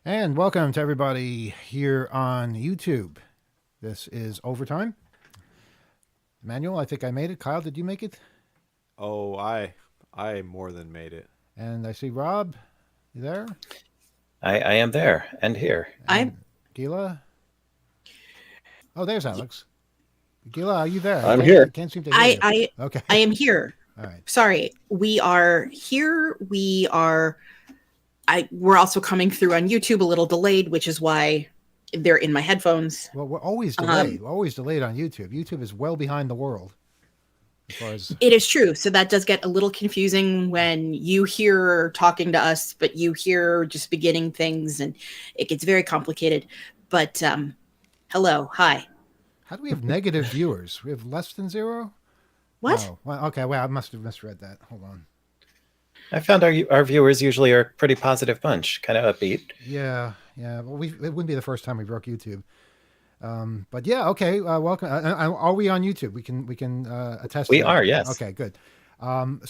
And welcome to everybody here on YouTube. This is Overtime. Manuel, I think I made it. Kyle, did you make it? Oh, I more than made it. And I see Rob. You there? I am there and here. And Gila? Oh, there's Alex. Gila, are you there? I'm here. I can't seem to hear you. Okay. I am here. All right. Sorry, we are here. We're also coming through on YouTube a little delayed, which is why they're in my headphones. Well, we're always delayed. We're always delayed on YouTube. YouTube is well behind the world. As far as It is true. So that does get a little confusing when you hear talking to us, but you hear just beginning things, and it gets very complicated. But hello, hi. how do we have negative viewers? We have less than zero? What? Oh, well, okay. Well, I must have misread that. Hold on. I found our viewers usually are a pretty positive bunch, kind of upbeat. Yeah. Well, it wouldn't be the first time we broke YouTube. But yeah, okay. Welcome. Are we on YouTube? We can attest. We to that. are, yes. Okay, good. Boy,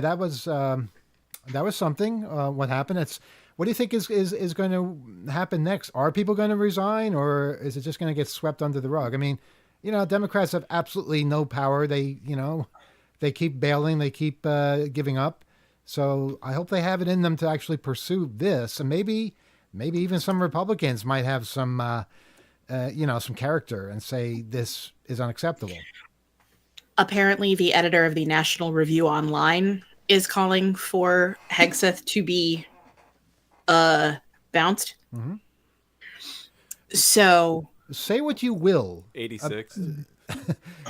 that was something. What happened? What do you think is going to happen next? Are people going to resign, or is it just going to get swept under the rug? I mean, Democrats have absolutely no power. They keep bailing, they keep giving up. So I hope they have it in them to actually pursue this, and maybe even some Republicans might have some character and say this is unacceptable. Apparently, the editor of the National Review Online is calling for Hegseth to be bounced. Mm-hmm. So say what you will. 86.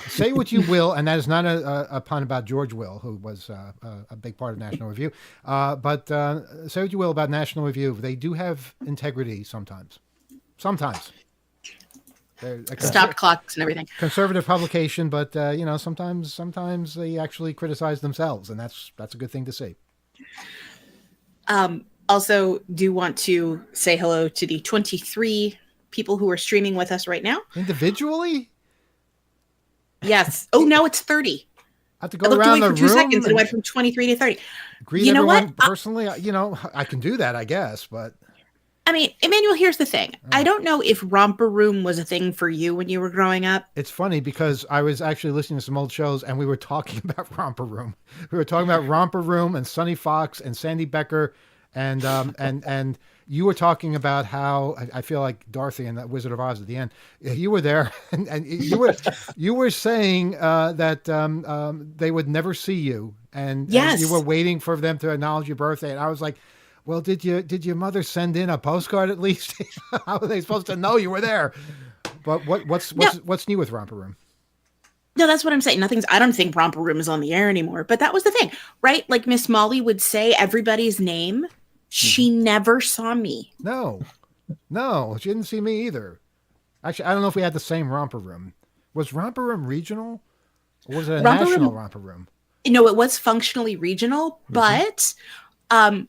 Say what you will, and that is not a pun about George Will, who was a big part of National Review. But say what you will about National Review, they do have integrity sometimes. Sometimes. stopped clocks and everything. Conservative publication, but sometimes they actually criticize themselves, and that's a good thing to see. Also, do want to say hello to the 23 people who are streaming with us right now. Individually? Yes. Oh, now it's 30. I have to I go looked around away the for 2 room seconds and it went from 23 to 30. greet You know everyone what? personally. I can do that, I guess, but I mean, Emmanuel, here's the thing. I don't know if Romper Room was a thing for you when you were growing up. it's funny because I was actually listening to some old shows and we were talking about Romper Room. We were talking about Romper Room and Sonny Fox and Sandy Becker and and you were talking about how I feel like Dorothy and that Wizard of Oz at the end. You were there, and you were saying that they would never see you, and Yes. you were waiting for them to acknowledge your birthday. And I was like, well, did your mother send in a postcard at least? How are they supposed to know you were there? But what's new with Romper Room? No, that's what I'm saying. I don't think Romper Room is on the air anymore, but that was the thing, right? Like Miss Molly would say everybody's name. She never saw me. No, she didn't see me either. Actually, I don't know if we had the same Romper Room. Was Romper Room regional, or was it a Romper national Room- Romper Room? No, it was functionally regional, but Rob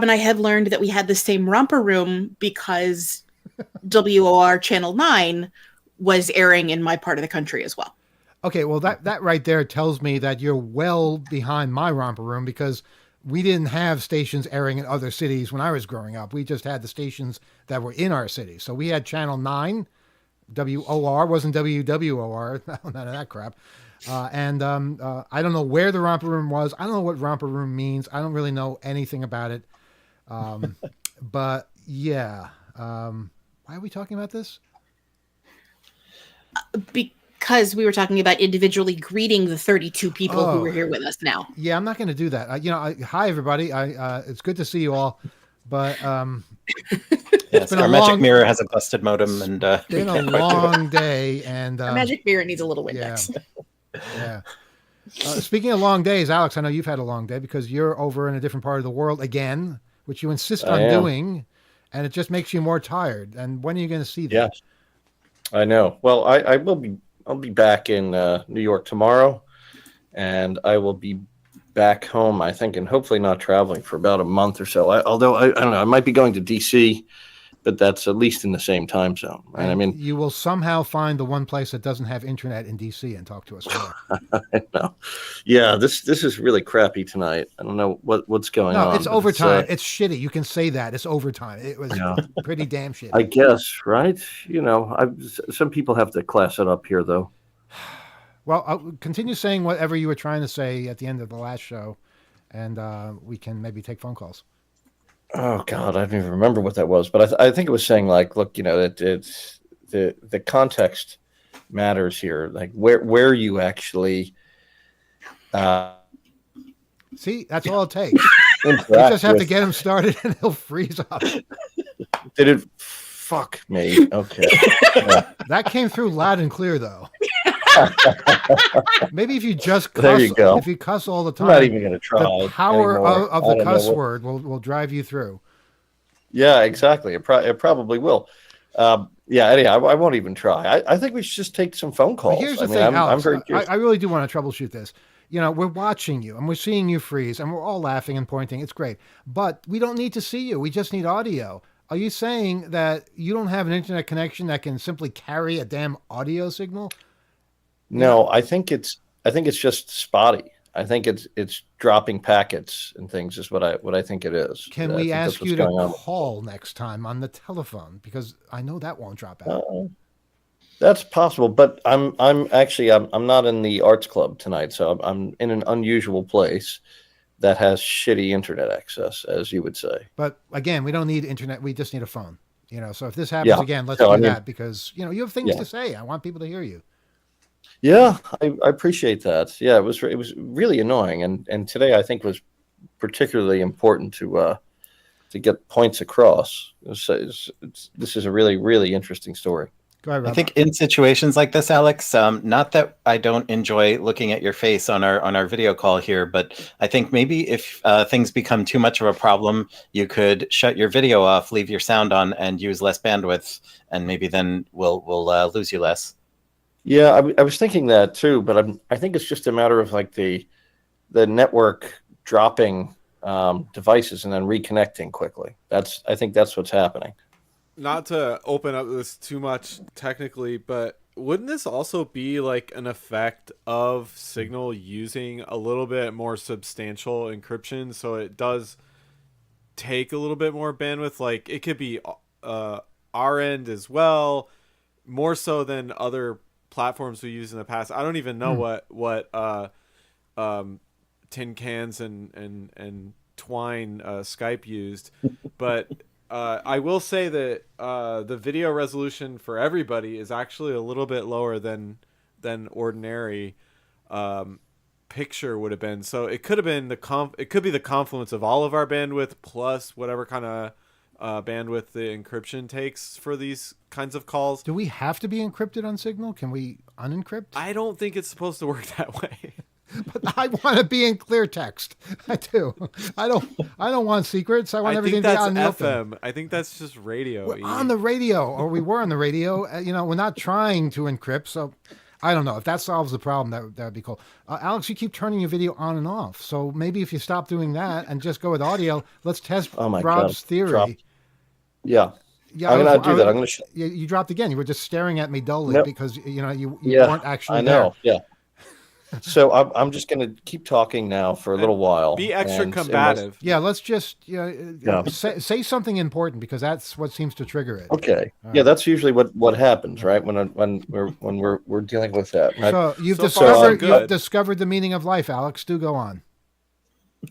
and I have learned that we had the same Romper Room because WOR Channel 9 was airing in my part of the country as well. Okay, well that right there tells me that you're well behind my Romper Room because we didn't have stations airing in other cities when I was growing up. We just had the stations that were in our city. So we had Channel 9, WOR, wasn't WWOR, none of that crap. I don't know where the Romper Room was. I don't know what Romper Room means. I don't really know anything about it. But yeah, why are we talking about this? Because we were talking about individually greeting the 32 people who are here with us now. Yeah, I'm not going to do that. Hi everybody. It's good to see you all. But Yes, been a our magic long- mirror has a busted modem, and it's been a long day, and Our magic mirror needs a little Windex. yeah. Speaking of long days, Alex, I know you've had a long day because you're over in a different part of the world again, which you insist on I am. doing, and it just makes you more tired. And when are you going to see that? Yeah, I know. Well, I will be. I'll be back in New York tomorrow, and I will be back home, I think, and hopefully not traveling for about a month or so. Although I don't know, I might be going to DC but that's at least in the same time zone, right? I mean, you will somehow find the one place that doesn't have internet in DC and talk to us there. I know. Yeah, this is really crappy tonight. I don't know what's going No, on. it's but overtime. It's shitty. You can say that. It's overtime. It was Yeah. pretty damn shitty. I guess, right? Some people have to class it up here, though. Well, I'll continue saying whatever you were trying to say at the end of the last show, and we can maybe take phone calls. Oh God, I don't even remember what that was, but I think it was saying like, look, that it's the context matters here, like where you actually See, that's all it takes. You interact just have to with- get him started, and he'll freeze up. Did it? Fuck me. Okay. Yeah. That came through loud and clear, though. Maybe if you just cuss, There you go. if you cuss all the I'm time, not even going to try. the power anymore. of I the don't cuss know what- word will drive you through. Yeah, exactly. It probably will. Yeah. Anyhow, I won't even try. I think we should just take some phone calls. But here's the I mean, thing, I'm Alex. very curious. I really do want to troubleshoot this. We're watching you and we're seeing you freeze and we're all laughing and pointing. It's great. But we don't need to see you. We just need audio. Are you saying that you don't have an internet connection that can simply carry a damn audio signal? No, I think it's just spotty. I think it's dropping packets and things is what I think it is. Can I we think that's ask what's you to going on. call next time on the telephone? Because I know that won't drop out. That's possible, but I'm not in the arts club tonight, so I'm in an unusual place that has shitty internet access, as you would say. But again, we don't need internet. We just need a phone. So if this happens again, let's do I mean, that because you have things yeah. to say. I want people to hear you. Yeah, I appreciate that. Yeah, it was really annoying, and today I think was particularly important to get points across. This is a really, really interesting story. Go ahead, Rob. I think in situations like this, Alex, not that I don't enjoy looking at your face on our video call here, but I think maybe if things become too much of a problem, you could shut your video off, leave your sound on, and use less bandwidth, and maybe then we'll lose you less. Yeah, I was thinking that too, but I think it's just a matter of like the network dropping devices and then reconnecting quickly. I think that's what's happening. Not to open up this too much technically, but wouldn't this also be like an effect of Signal using a little bit more substantial encryption, so it does take a little bit more bandwidth? Like it could be our end as well, more so than other platforms we used in the past. I don't even know what tin cans and twine Skype used, but I will say that the video resolution for everybody is actually a little bit lower than ordinary picture would have been. So it could have been it could be the confluence of all of our bandwidth plus whatever kind of bandwidth the encryption takes for these kinds of calls. Do we have to be encrypted on Signal? Can we unencrypt? I don't think it's supposed to work that way. But I want to be in clear text. I do. I don't want secrets. I want everything to be out in the open. I think that's just radio. We're on the radio, or we were on the radio. We're not trying to encrypt. So I don't know if that solves the problem. That would be cool. Alex, you keep turning your video on and off. So maybe if you stop doing that and just go with audio, let's test Rob's theory. Drop. Yeah. Yeah, I'm going to do that. I'm going to. You dropped again. You were just staring at me dully because you Yeah, weren't actually I know. there. Yeah. So I'm just going to keep talking now for a little while. Be extra combative. Yeah, let's just say something important because that's what seems to trigger it. Okay. Yeah, that's usually what happens, right? When we're dealing with that. Right? So you've So discovered the meaning of life, Alex. Do go on.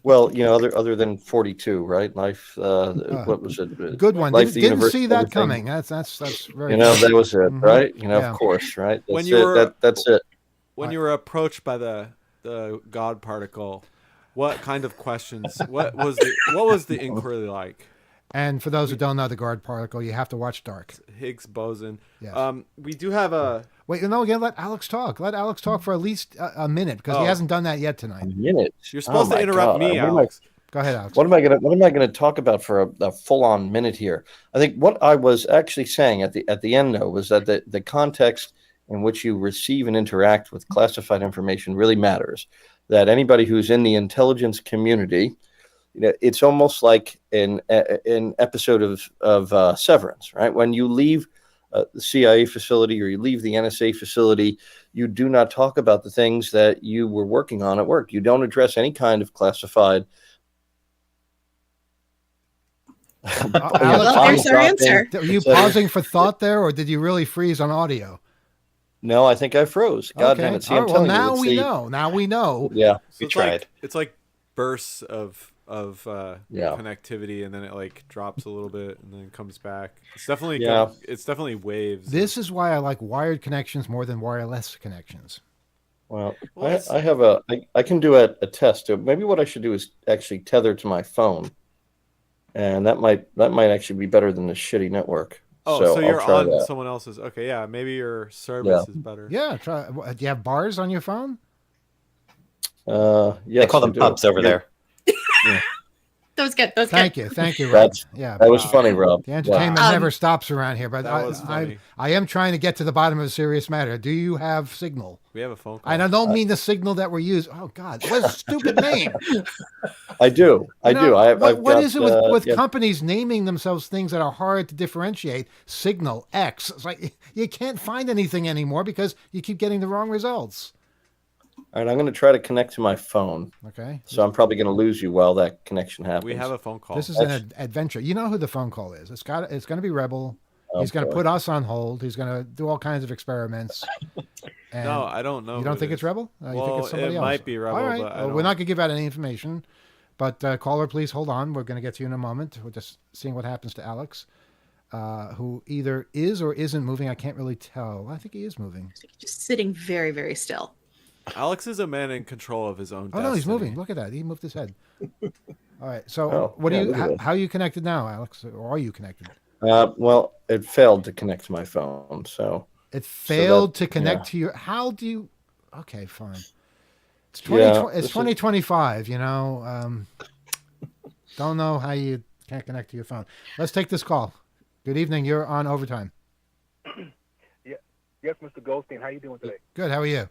Well, other than 42, right? Life. What was it? Good one. Life, Didn't see that everything. coming. That's very. That was it, right? Yeah. Of course, right? When That's you were- that's it. When you were approached by the God particle, what kind of questions? What was the inquiry like? And for those who don't know the guard particle, you have to watch Dark. Higgs boson. Yes. We do have a. Wait, again, let Alex talk. Let Alex talk for at least a minute because he hasn't done that yet tonight. Minutes. You're supposed to interrupt me, Alex. Go ahead, Alex. What am I gonna talk about for a full-on minute here? I think what I was actually saying at the end though was that the context in which you receive and interact with classified information really matters. That anybody who's in the intelligence community, it's almost like in episode of Severance, right? When you leave the CIA facility or you leave the NSA facility, you do not talk about the things that you were working on at work. You don't address any kind of classified. Alex, Well, there's our answer. Are you pausing for thought there, or did you really freeze on audio? No, I think I froze. God damn it! See, I'm telling you. Now we know. Now we know. Yeah, So it's like bursts of connectivity, and then it like drops a little bit and then comes back. It's definitely it's definitely waves. This is why I like wired connections more than wireless connections. Well, I can do a test. Maybe what I should do is actually tether to my phone, and that might actually be better than the shitty network. Oh, so you're on someone else's. Okay, yeah, maybe your service is better. Yeah, try. Do you have bars on your phone? Yes, they call them pubs over there. Yeah. That was good. Thank you, Rob. That was funny, Rob. The entertainment never stops around here, but I am trying to get to the bottom of a serious matter. Do you have Signal? We have a phone call. And I don't mean the Signal that we're using. Oh God, what a stupid name! I do. What is it with companies naming themselves things that are hard to differentiate? Signal X. It's like you can't find anything anymore because you keep getting the wrong results. All right, I'm going to try to connect to my phone. Okay. So I'm probably going to lose you while that connection happens. We have a phone call. This is an adventure. You know who the phone call is. It's going to be Rebel. He's going to put us on hold. He's going to do all kinds of experiments. And no, I don't know. You don't think it's Rebel? You think it's somebody else? It might be Rebel. All right. But we're not going to give out any information. But caller, please hold on. We're going to get to you in a moment. We're just seeing what happens to Alex, who either is or isn't moving. I can't really tell. I think he is moving. Just sitting very, very still. Alex is a man in control of his own destiny. No, he's moving. Look at that. He moved his head. All right. So how are you connected now, Alex? Or are you connected? Well, it failed to connect to my phone. So it failed to connect to your. How do you? Okay, fine. It's 2025. You know, don't know how you can't connect to your phone. Let's take this call. Good evening. You're on overtime. Yes, Mr. Goldstein. How you doing today? Good. How are you?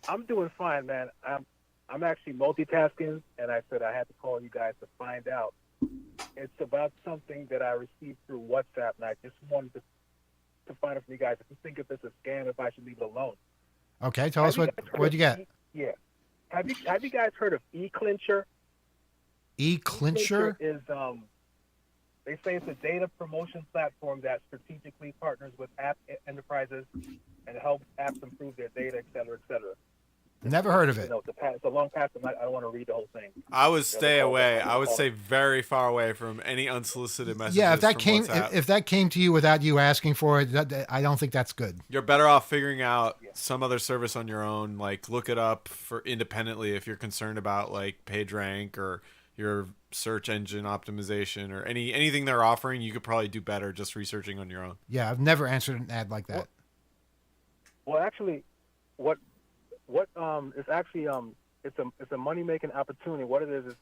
I'm doing fine, man. I'm actually multitasking, and I said I had to call you guys to find out. It's about something that I received through WhatsApp, and I just wanted to find out from you guys if you think if it's a scam, if I should leave it alone. Okay, tell us what'd you get? Yeah. Have you guys heard of eClincher? eClincher is they say it's a data promotion platform that strategically partners with app enterprises and helps apps improve their data, et cetera, et cetera. Never heard of it. It's a long path. I don't want to read the whole thing. I would stay away. I would stay very far away from any unsolicited messages. Yeah, if that came to you without you asking for it, I don't think that's good. You're better off figuring out some other service on your own. Like look it up for independently if you're concerned about like PageRank or your search engine optimization or anything they're offering. You could probably do better just researching on your own. Yeah, I've never answered an ad like that. Well, actually, what is actually it's a money making opportunity. What it is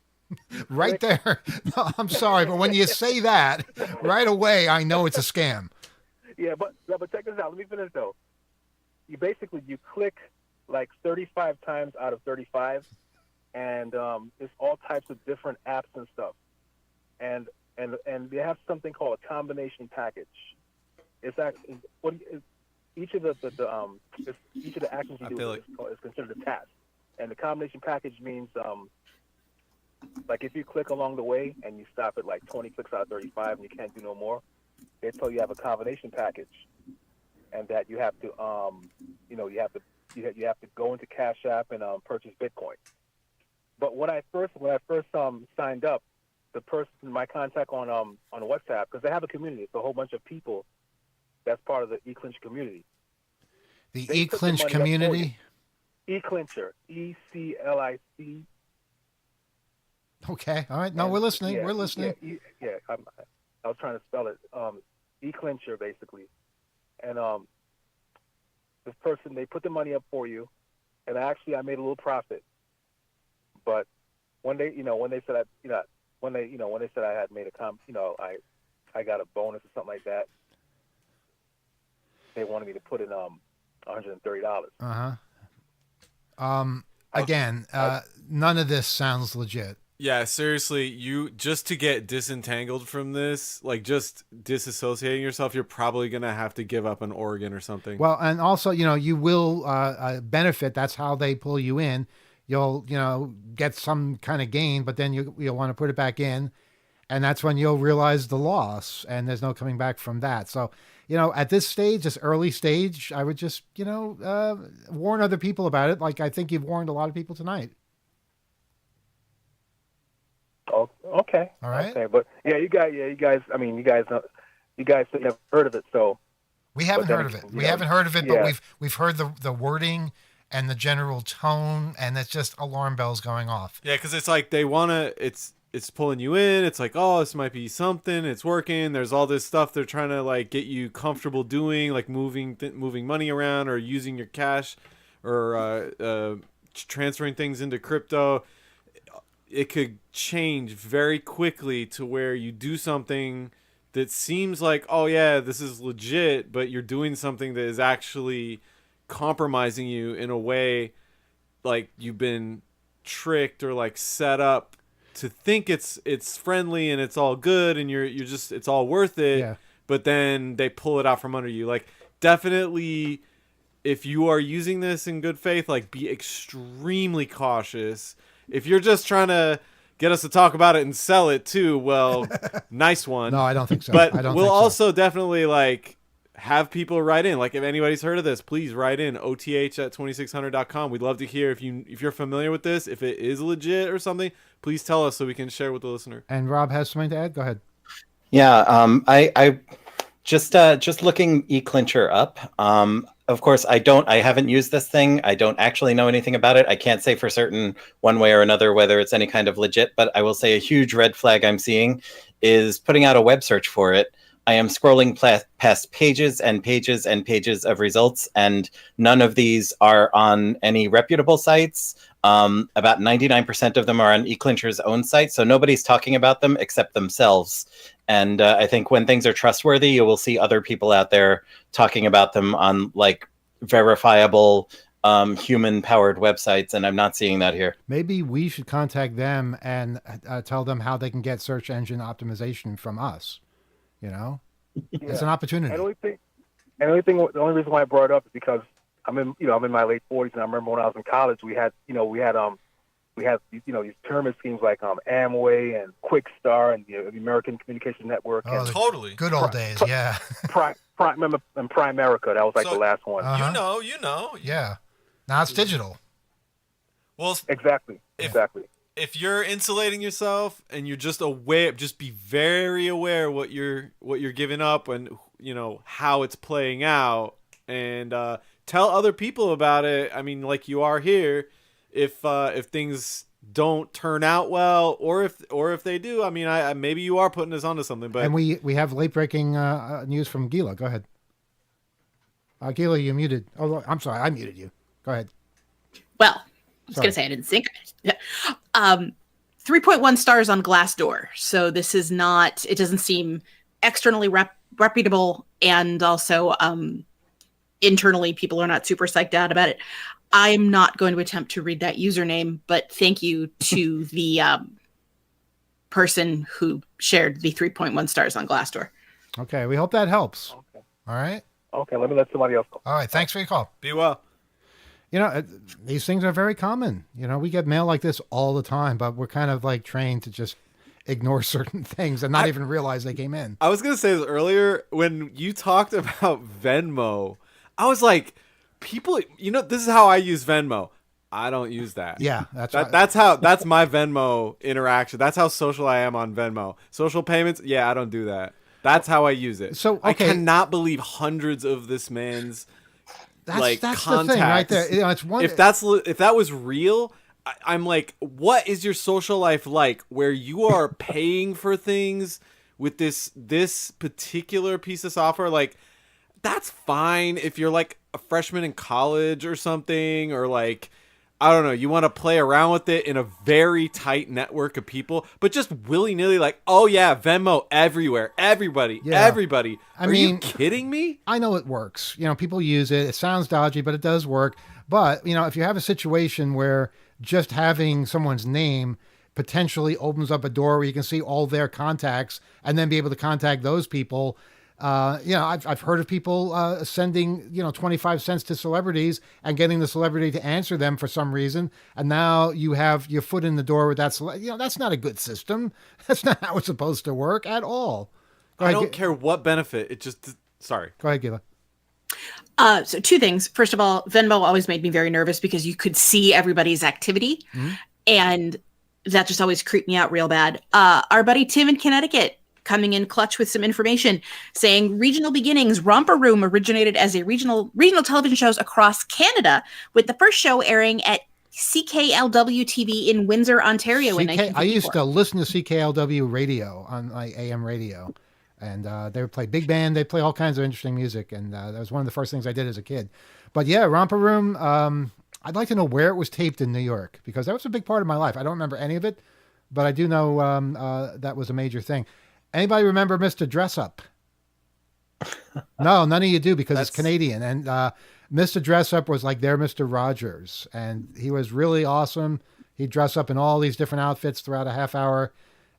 right there. No, I'm sorry, but when you say that right away, I know it's a scam. Yeah, but check this out. Let me finish though. You click like 35 times out of 35, and there's all types of different apps and stuff, and they have something called a combination package. It's actually each of the actions you do is considered a task, and the combination package means like if you click along the way and you stop at like 20 clicks out of 35 and you can't do no more, they tell you have a combination package, and that you have to you have to go into Cash App and purchase Bitcoin. But when I first signed up, the person, my contact on WhatsApp, because they have a community, it's a whole bunch of people that's part of the eClinch community. The eClinch community? eClincher, ECLIC. Okay, all right. No, we're listening. We're listening. I was trying to spell it. eClincher, basically. And this person, they put the money up for you, and I made a little profit. But when they said I had made I got a bonus or something like that, they wanted me to put in $130. Again, none of this sounds legit. Yeah, seriously, you just to get disentangled from this, like just disassociating yourself, you're probably gonna have to give up an organ or something. Well, and also, you will benefit. That's how they pull you in. You'll, get some kind of gain, but then you'll want to put it back in, and that's when you'll realize the loss, and there's no coming back from that. So, at this stage, this early stage, I would just, warn other people about it. Like I think you've warned a lot of people tonight. Oh, okay. All right. Okay, but yeah, you guys. I mean, you guys have heard of it, so We haven't then heard of it. again, We haven't heard of it, yeah. but we've heard the wording and the general tone, and it's just alarm bells going off. Yeah, because it's like they wanna, it's pulling you in. It's like, oh, this might be something. It's working. There's all this stuff they're trying to like get you comfortable doing, like moving money around or using your cash, or transferring things into crypto. It could change very quickly to where you do something that seems like, oh yeah, this is legit, but you're doing something that is actually compromising you in a way, like you've been tricked or like set up to think it's friendly and it's all good and you're just, it's all worth it. Yeah. But then they pull it out from under you. Like, definitely, if you are using this in good faith, like, be extremely cautious. If you're just trying to get us to talk about it and sell it too, well, nice one. No, I don't think so. But I don't we'll think so. also definitely like have people write in. Like, if anybody's heard of this, please write in oth@2600.com. We'd love to hear if you're familiar with this, if it is legit or something. Please tell us so we can share with the listener. And Rob has something to add. Go ahead. Yeah, I just looking eClincher up. Of course, I haven't used this thing. I don't actually know anything about it. I can't say for certain one way or another whether it's any kind of legit, but I will say a huge red flag I'm seeing is putting out a web search for it. I am scrolling past pages and pages and pages of results, and none of these are on any reputable sites. About 99% of them are on eClincher's own site, so nobody's talking about them except themselves. And I think when things are trustworthy, you will see other people out there talking about them on like verifiable human-powered websites, and I'm not seeing that here. Maybe we should contact them and tell them how they can get search engine optimization from us. It's an opportunity. And the only reason why I brought it up is because I'm in my late 40s, and I remember when I was in college, we had these pyramid schemes like Amway and Quickstar and the American Communications Network. Oh, And Totally. Good old days, yeah. Remember, and Primerica, that was like So- the last one. Uh-huh. You know. Yeah. Now it's digital. Well, Exactly. if you're insulating yourself and you're just aware, just be very aware what you're giving up and how it's playing out, and tell other people about it. I mean, like you are here. If things don't turn out well, or if they do, I mean, I maybe you are putting us onto something. But And we have late breaking news from Gila. Go ahead. Gila, you muted. Oh, I'm sorry, I muted you. Go ahead. Well, I was Sorry. going to say I didn't think. 3.1 stars on Glassdoor. So this is not, it doesn't seem externally reputable, and also internally people are not super psyched out about it. I'm not going to attempt to read that username, but thank you to the person who shared the 3.1 stars on Glassdoor. Okay, we hope that helps. Okay. All right. Okay, let me let somebody else go. All right. Thanks for your call. be well. These things are very common. We get mail like this all the time, but we're kind of like trained to just ignore certain things and not even realize they came in. I was gonna say this earlier when you talked about Venmo. I was like, people, this is how I use Venmo. I don't use that. Yeah, that's That's my Venmo interaction. That's how social I am on Venmo. Social payments, yeah, I don't do that. That's how I use it. So, I okay. cannot believe hundreds of this man's that's contacts. the thing right there. It's one. If that was real, I'm like, what is your social life like where you are paying for things with this particular piece of software? Like, that's fine if you're like a freshman in college or something, or like, I don't know, you want to play around with it in a very tight network of people, but just willy-nilly like, oh yeah, Venmo everywhere, everybody. I Are mean, you kidding me? I know it works. People use it. It sounds dodgy, but it does work. But, if you have a situation where just having someone's name potentially opens up a door where you can see all their contacts and then be able to contact those people. I've heard of people sending 25 cents to celebrities and getting the celebrity to answer them for some reason, and now you have your foot in the door with that. That's not a good system. That's not how it's supposed to work at all. I don't care what benefit. It just sorry. Go ahead, Gila. So two things. First of all, Venmo always made me very nervous because you could see everybody's activity, and that just always creeped me out real bad. Our buddy Tim in Connecticut coming in clutch with some information saying regional beginnings. Romper Room originated as a regional television shows across Canada, with the first show airing at CKLW TV in Windsor, Ontario in 1954. I used to listen to CKLW radio on my AM radio. And they would play big band. They play all kinds of interesting music. And that was one of the first things I did as a kid. But yeah, Romper Room, I'd like to know where it was taped in New York, because that was a big part of my life. I don't remember any of it, but I do know that was a major thing. Anybody remember Mr. Dress Up? No, none of you do, because it's Canadian. And Mr. Dress Up was like their Mr. Rogers. And he was really awesome. He'd dress up in all these different outfits throughout a half hour.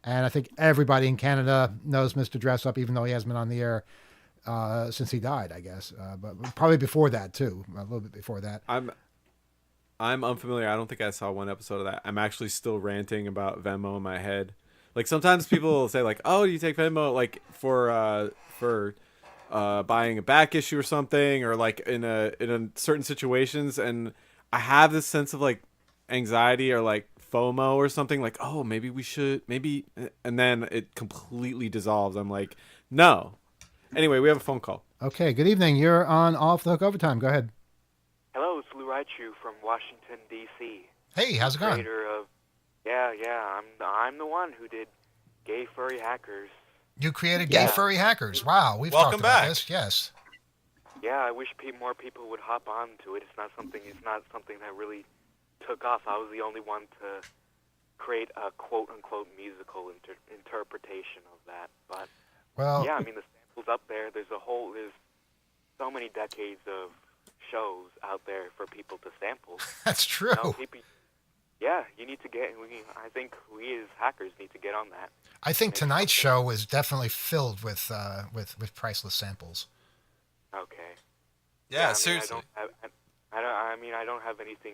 And I think everybody in Canada knows Mr. Dress Up, even though he hasn't been on the air since he died, I guess. But probably before that, too. A little bit before that. I'm unfamiliar. I don't think I saw one episode of that. I'm actually still ranting about Venmo in my head. Like, sometimes people will say, like, oh, do you take Venmo, like, for buying a back issue or something, or, like, in certain situations. And I have this sense of, like, anxiety or, like, FOMO or something, like, oh, maybe we should, and then it completely dissolves. I'm like, no. Anyway, we have a phone call. Okay, good evening. You're on Off the Hook Overtime. Go ahead. Hello, it's Lou Raichu from Washington, D.C. Hey, how's it going? Creator of, I'm the one who did Gay Furry Hackers. You created Gay Furry Hackers. Wow, we've talked about this. Yes. Yeah, I wish more people would hop on to it. It's not something that really took off. I was the only one to create a quote-unquote musical interpretation of that. But, yeah, I mean, the sample's up there. There's so many decades of shows out there for people to sample. That's true. You need to I think we as hackers need to get on that. I think tonight's show is definitely filled with priceless samples. Okay. Yeah, seriously. I don't have anything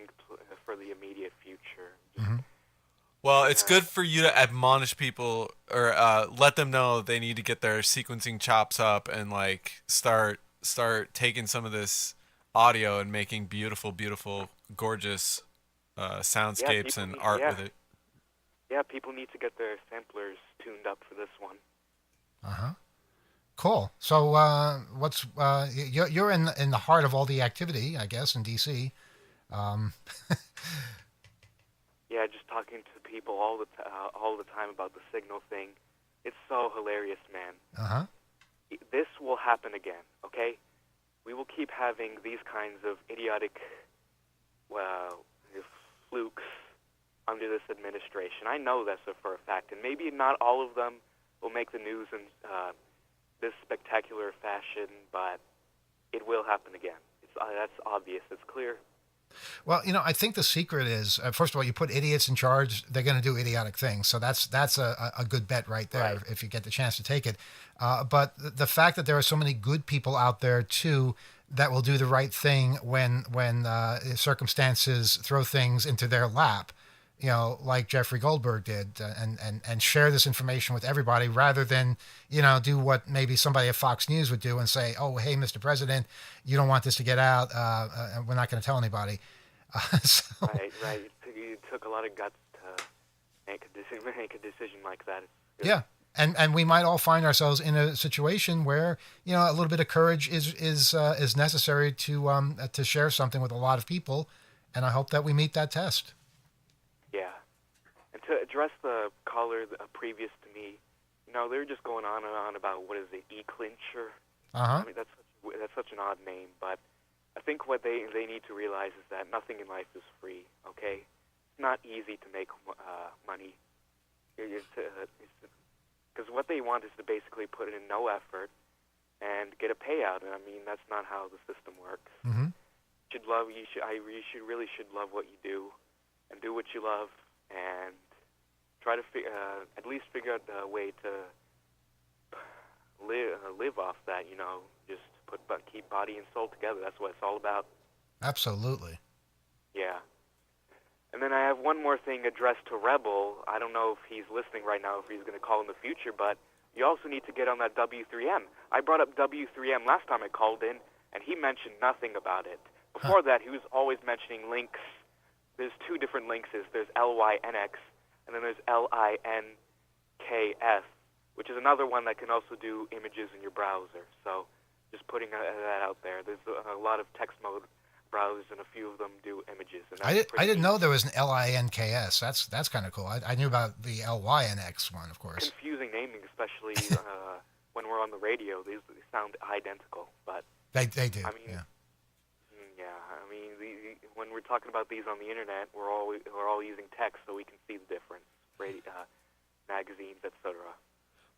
for the immediate future. Mm-hmm. Well, it's good for you to admonish people, or let them know they need to get their sequencing chops up and, like, start taking some of this audio and making beautiful, gorgeous soundscapes and art with it. Yeah, people need to get their samplers tuned up for this one. Uh-huh. Cool. So, what's you're in the heart of all the activity, I guess, in DC. Yeah, just talking to people all the time about the signal thing. It's so hilarious, man. Uh-huh. This will happen again, okay? We will keep having these kinds of idiotic, flukes under this administration. I know that's for a fact, and maybe not all of them will make the news in this spectacular fashion, but it will happen again. That's obvious. It's clear. Well, I think the secret is, first of all, you put idiots in charge, they're going to do idiotic things. So that's a good bet right there, right, if you get the chance to take it. But the fact that there are so many good people out there, too, that will do the right thing when circumstances throw things into their lap, like Jeffrey Goldberg did, and share this information with everybody rather than, do what maybe somebody at Fox News would do and say, oh, hey, Mr. President, you don't want this to get out. We're not going to tell anybody. Right. It took a lot of guts to make a decision like that. Yeah. And we might all find ourselves in a situation where, a little bit of courage is necessary to share something with a lot of people. And I hope that we meet that test. Yeah. And to address the caller previous to me, they were just going on and on about what is it, e-clincher? Uh-huh. I mean, that's such an odd name, but I think what they need to realize is that nothing in life is free, okay? It's not easy to make money. Because what they want is to basically put in no effort and get a payout, and I mean, that's not how the system works. Mm-hmm. You really should love what you do, and do what you love, and try to at least figure out a way to live off that. Just keep body and soul together. That's what it's all about. Absolutely. Yeah. And then I have one more thing addressed to Rebel. I don't know if he's listening right now, if he's going to call in the future, but you also need to get on that W3M. I brought up W3M last time I called in, and he mentioned nothing about it. Before that, he was always mentioning links. There's two different links. There's LYNX, and then there's LINKS, which is another one that can also do images in your browser. So just putting that out there. There's a lot of text mode browsers, and a few of them do images. And I didn't know there was an LINKS. That's kind of cool. I knew about the LYNX one, of course. Confusing naming, especially when we're on the radio. They sound identical, but They do. I mean, yeah. I mean, when we're talking about these on the internet, we're all using text, so we can see the difference. Magazines, etc.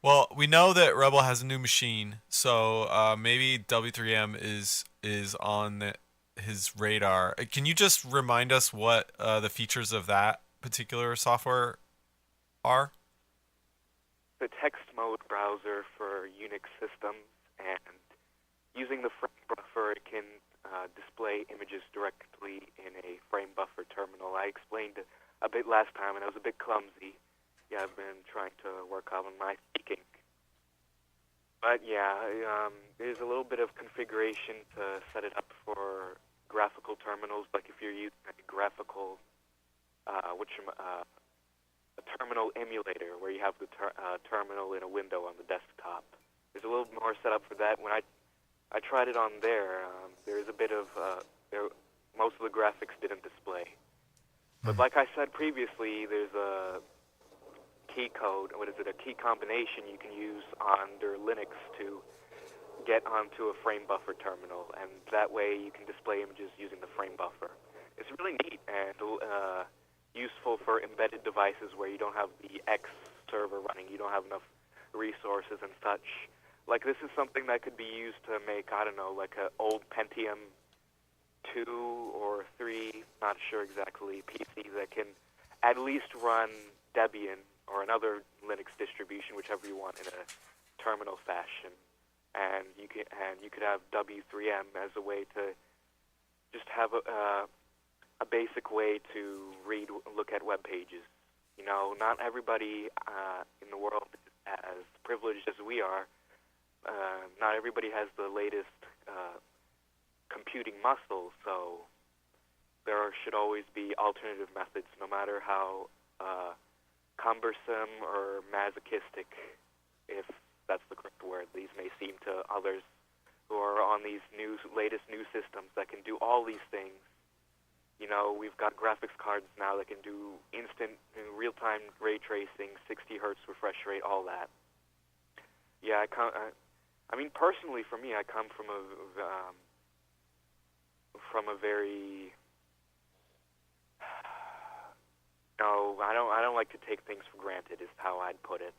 Well, we know that Rebel has a new machine, so maybe W3M is on his radar. Can you just remind us what the features of that particular software are? The text mode browser for Unix systems, and using the frame buffer, it can display images directly in a frame buffer terminal. I explained a bit last time, and I was a bit clumsy. Yeah, I've been trying to work on my speaking. But yeah, there's a little bit of configuration to set it up for graphical terminals, like if you're using a graphical, a terminal emulator where you have the terminal in a window on the desktop. There's a little more set up for that. When I tried it on there, there is a bit of, most of the graphics didn't display. But like I said previously, there's a key code, a key combination you can use under Linux to get onto a frame buffer terminal, and that way you can display images using the frame buffer. It's really neat and useful for embedded devices where you don't have the X server running, you don't have enough resources and such. Like, this is something that could be used to make, I don't know, like an old Pentium 2 or 3, not sure exactly, PC that can at least run Debian or another Linux distribution, whichever you want, in a terminal fashion. And you could have W3M as a way to just have a basic way to look at web pages. Not everybody in the world is as privileged as we are. Not everybody has the latest computing muscle, so there should always be alternative methods, no matter how cumbersome or masochistic, if that's the correct word, these may seem to others who are on these latest new systems that can do all these things. We've got graphics cards now that can do instant, real-time ray tracing, 60 hertz refresh rate, all that. Yeah, I mean, personally, for me, I come from a very no, I don't like to take things for granted, is how I'd put it.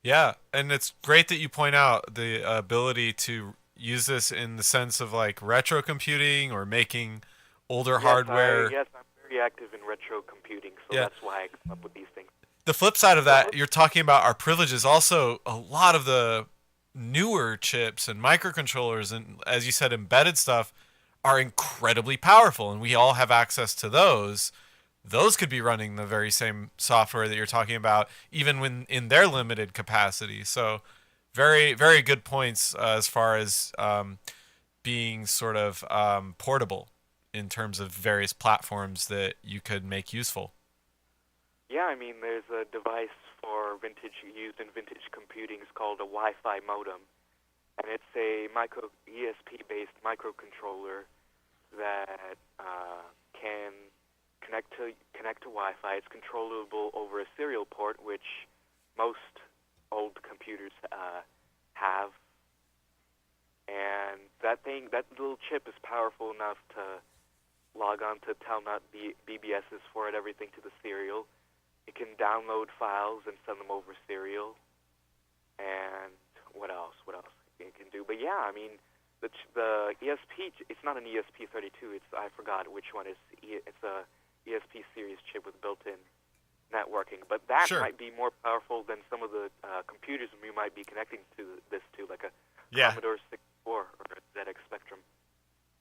Yeah, and it's great that you point out the ability to use this in the sense of like retro computing or making older hardware. Yes, I'm very active in retro computing, so that's why I come up with these things. The flip side of that, you're talking about our privileges. Also, a lot of the newer chips and microcontrollers and, as you said, embedded stuff are incredibly powerful, and we all have access to those. Those could be running the very same software that you're talking about, even when in their limited capacity. So very, very good points as far as being sort of portable in terms of various platforms that you could make useful. Yeah, I mean, there's a device for used in vintage computing. It's called a Wi-Fi modem, and it's a ESP-based microcontroller that can connect to Wi-Fi. It's controllable over a serial port, which most old computers have. And that little chip is powerful enough to log on to Telnet BBSs, forward everything to the serial. It can download files and send them over serial. And what else it can do? But yeah, I mean, the ESP, it's not an ESP32. I forgot which one. It's a ESP series chip with built-in networking, but that Sure. might be more powerful than some of the computers we might be connecting to this to, like a Yeah. Commodore 64 or a ZX Spectrum.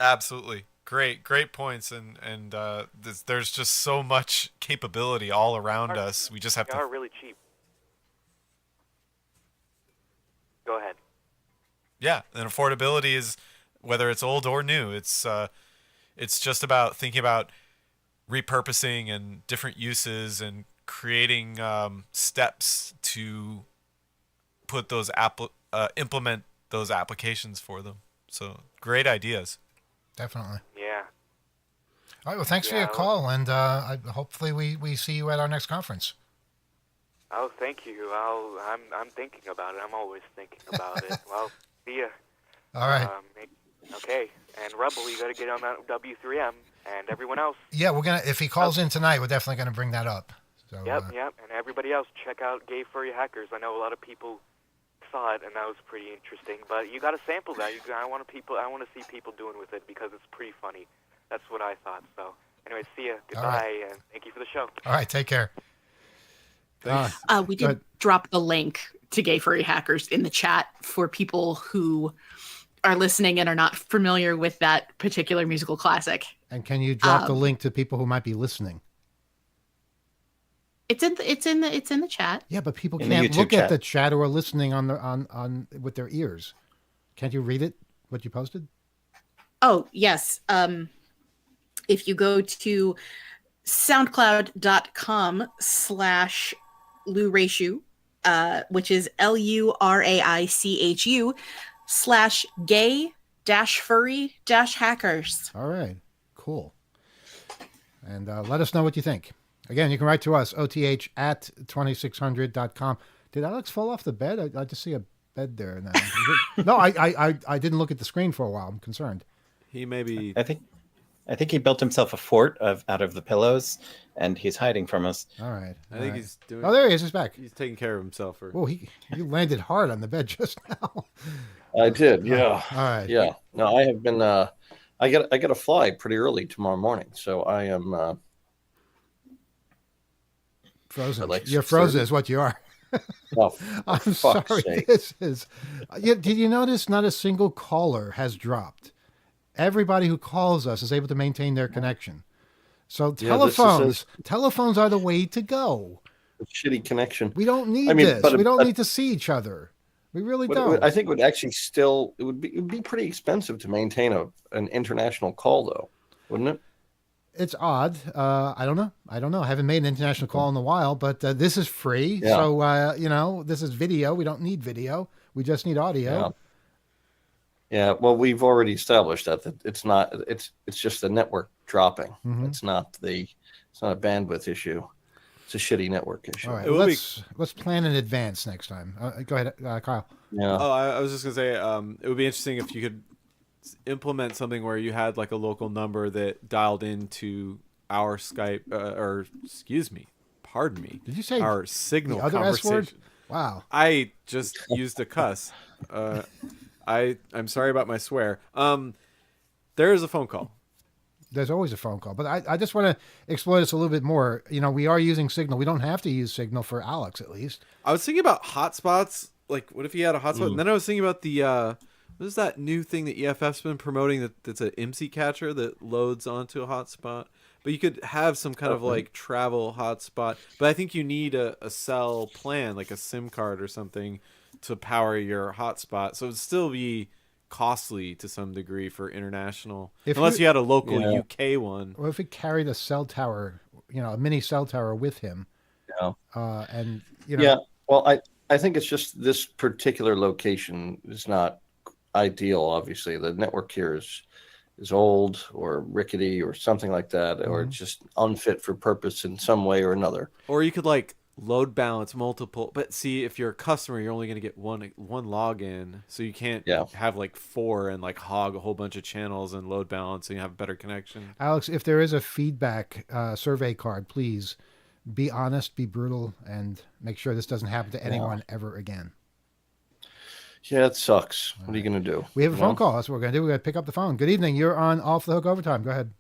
Absolutely. Great points, and there's just so much capability all around us. We just have They to. are really cheap. Go ahead. Yeah, and affordability is whether it's old or new. It's just about thinking about repurposing and different uses and creating steps to put those implement those applications for them. So great ideas. Definitely. Yeah. All right. Well, thanks for your call, and hopefully we see you at our next conference. Oh, thank you. I'm thinking about it. I'm always thinking about it. Well, see ya. All right. Okay. And Rebel, you got to get on that W3M, and everyone else. Yeah, we're gonna. If he calls in tonight, we're definitely gonna bring that up. So. Yep. And everybody else, check out Gay Furry Hackers. I know a lot of people saw it, and that was pretty interesting. But you got to sample that. I want to see people doing with it because it's pretty funny. That's what I thought. So, anyway, see ya. Goodbye, and thank you for the show. All right. Take care. Thanks. We did drop the link to Gay Furry Hackers in the chat for people who are listening and are not familiar with that particular musical classic. And can you drop the link to people who might be listening? It's in the chat. Yeah, but people In the can't YouTube look at chat. the chat or are listening on with their ears. Can't you read it? What you posted? Oh, yes. If you go to soundcloud.com/LouRaichu, which is LURAICHU/gay-furry-hackers. All right. Cool. And let us know what you think. Again, you can write to us, oth@2600.com. Did Alex fall off the bed? I just see a bed there. Now. No, I didn't look at the screen for a while. I'm concerned. He maybe. I think he built himself a fort out of the pillows, and he's hiding from us. All right. I think he's doing. Oh, there he is. He's back. He's taking care of himself. Oh, you landed hard on the bed just now. I did, yeah. All right. Yeah. No, I have been. I got to fly pretty early tomorrow morning, so I am Frozen. like You're frozen 6:30. is what you are. Oh, I'm fuck's sorry. sake. This is. Did you notice not a single caller has dropped? Everybody who calls us is able to maintain their connection. So Yeah, this is telephones are the way to go. a shitty connection. We don't need I mean, this. but- We don't but- need to see each other. We really But don't. I think it would actually it would be pretty expensive to maintain an international call, though, wouldn't it? It's odd. I don't know. I haven't made an international call in a while, but this is free. Yeah. So, this is video. We don't need video. We just need audio. Yeah. Well, we've already established that it's not. It's just the network dropping. Mhm. It's not a bandwidth issue. It's a shitty network issue. All right. It will Let's plan in advance next time. Go ahead, Kyle. Yeah. Oh, I was just gonna say, it would be interesting if you could implement something where you had like a local number that dialed into our Skype, or excuse me, pardon me. Did you say our signal the other S word? conversation? Wow. I just used a cuss. I'm sorry about my swear. There is a phone call. There's always a phone call, but I just want to explore this a little bit more. We are using Signal. We don't have to use Signal for Alex, at least. I was thinking about hotspots. Like, what if you had a hotspot? And then I was thinking about the what is that new thing that EFF's been promoting? That's an IMSI catcher that loads onto a hotspot. But you could have some kind of like travel hotspot. But I think you need a cell plan, like a SIM card or something, to power your hotspot. So it'd still be costly to some degree for international, unless you had a local UK one. Or if it carried a cell tower, a mini cell tower with him. Yeah. And Yeah. Well, I think it's just this particular location is not ideal. Obviously, the network here is old or rickety or something like that, or it's just unfit for purpose in some way or another. Or you could like load balance multiple, but see, if you're a customer, you're only going to get one login, so you can't have like 4 and like hog a whole bunch of channels and load balance and you have a better connection. Alex, if there is a feedback survey card, please be honest, be brutal, and make sure this doesn't happen to anyone ever again. Yeah, it sucks. What are you going to do? We have a phone call. That's what we're going to do. We're going to pick up the phone. Good evening. You're on Off the Hook Overtime. Go ahead.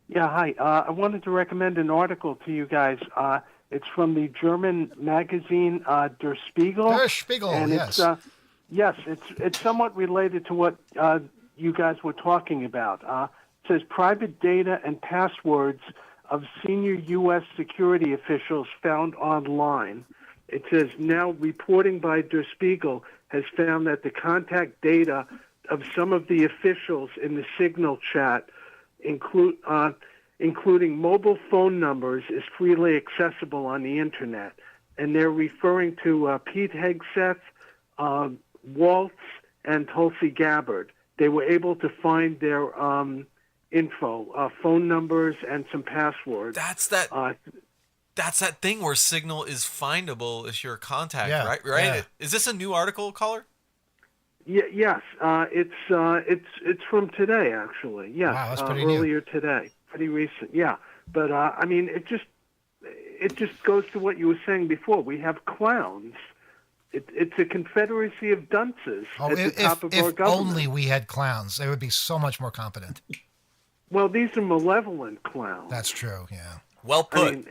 Yeah, hi. I wanted to recommend an article to you guys. It's from the German magazine Der Spiegel. Der Spiegel, and yes. It's somewhat related to what you guys were talking about. It says private data and passwords of senior U.S. security officials found online. It says now reporting by Der Spiegel has found that the contact data of some of the officials in the Signal chat, including mobile phone numbers, is freely accessible on the internet. And they're referring to Pete Hegseth, Waltz, and Tulsi Gabbard. They were able to find their info, phone numbers, and some passwords. That's that thing where Signal is findable if you're a contact, Yeah, right? yeah. Is this a new article, caller? Yes, it's from today actually. Yes, Wow, that's pretty new. earlier today, pretty recent. Yeah, but I mean, it just goes to what you were saying before. We have clowns. It's a confederacy of dunces at the top of our if government. only we had clowns, they would be so much more competent. Well, these are malevolent clowns. That's true. Yeah. Well put. I mean,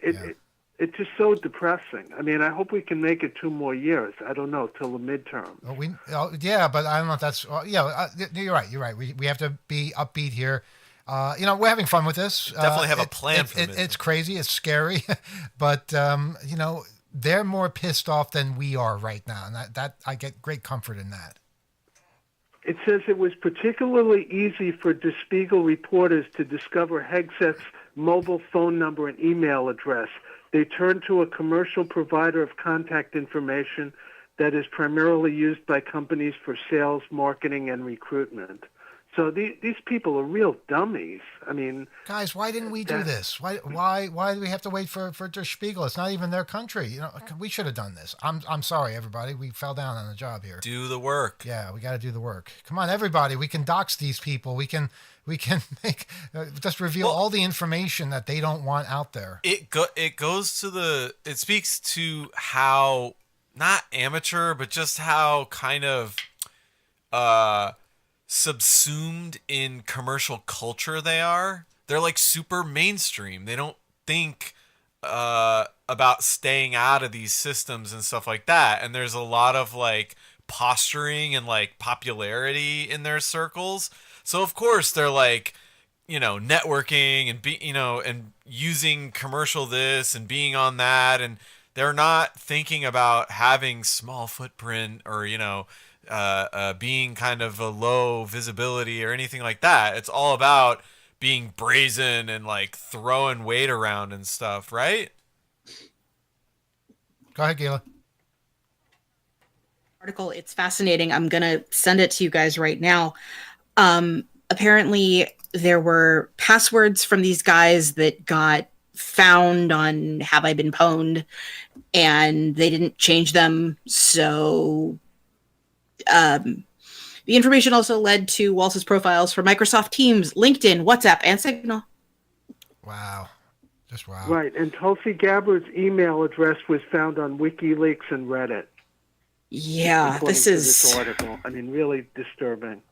it's just so depressing. I mean, I hope we can make it 2 more years. I don't know, till the midterm. Yeah, but I don't know if that's. You're right. You're right. We have to be upbeat here. We're having fun with this. Definitely have a plan for this. It's crazy. It's scary, but they're more pissed off than we are right now, and that I get great comfort in that. It says it was particularly easy for Der Spiegel reporters to discover Hegseth's mobile phone number and email address. They turned to a commercial provider of contact information that is primarily used by companies for sales, marketing, and recruitment. So these people are real dummies. I mean, guys, why didn't we do this? Why do we have to wait for Der Spiegel? It's not even their country. We should have done this. I'm sorry, everybody. We fell down on the job here. Do the work. Yeah, we got to do the work. Come on, everybody. We can dox these people. We can make just reveal all the information that they don't want out there. It speaks to how not amateur, but just how kind of subsumed in commercial culture they are. They're like super mainstream. They don't think about staying out of these systems and stuff like that. And there's a lot of like posturing and like popularity in their circles. So of course they're like, networking and and using commercial this and being on that, and they're not thinking about having small footprint or being kind of a low visibility or anything like that. It's all about being brazen and like throwing weight around and stuff, right? Go ahead, Gila. Article, it's fascinating. I'm gonna send it to you guys right now. Apparently there were passwords from these guys that got found on Have I Been Pwned, and they didn't change them. So the information also led to Waltz's profiles for Microsoft Teams, LinkedIn, WhatsApp, and Signal. Wow. Just wow. Right, and Tulsi Gabbard's email address was found on WikiLeaks and Reddit. Yeah, this article. I mean, really disturbing.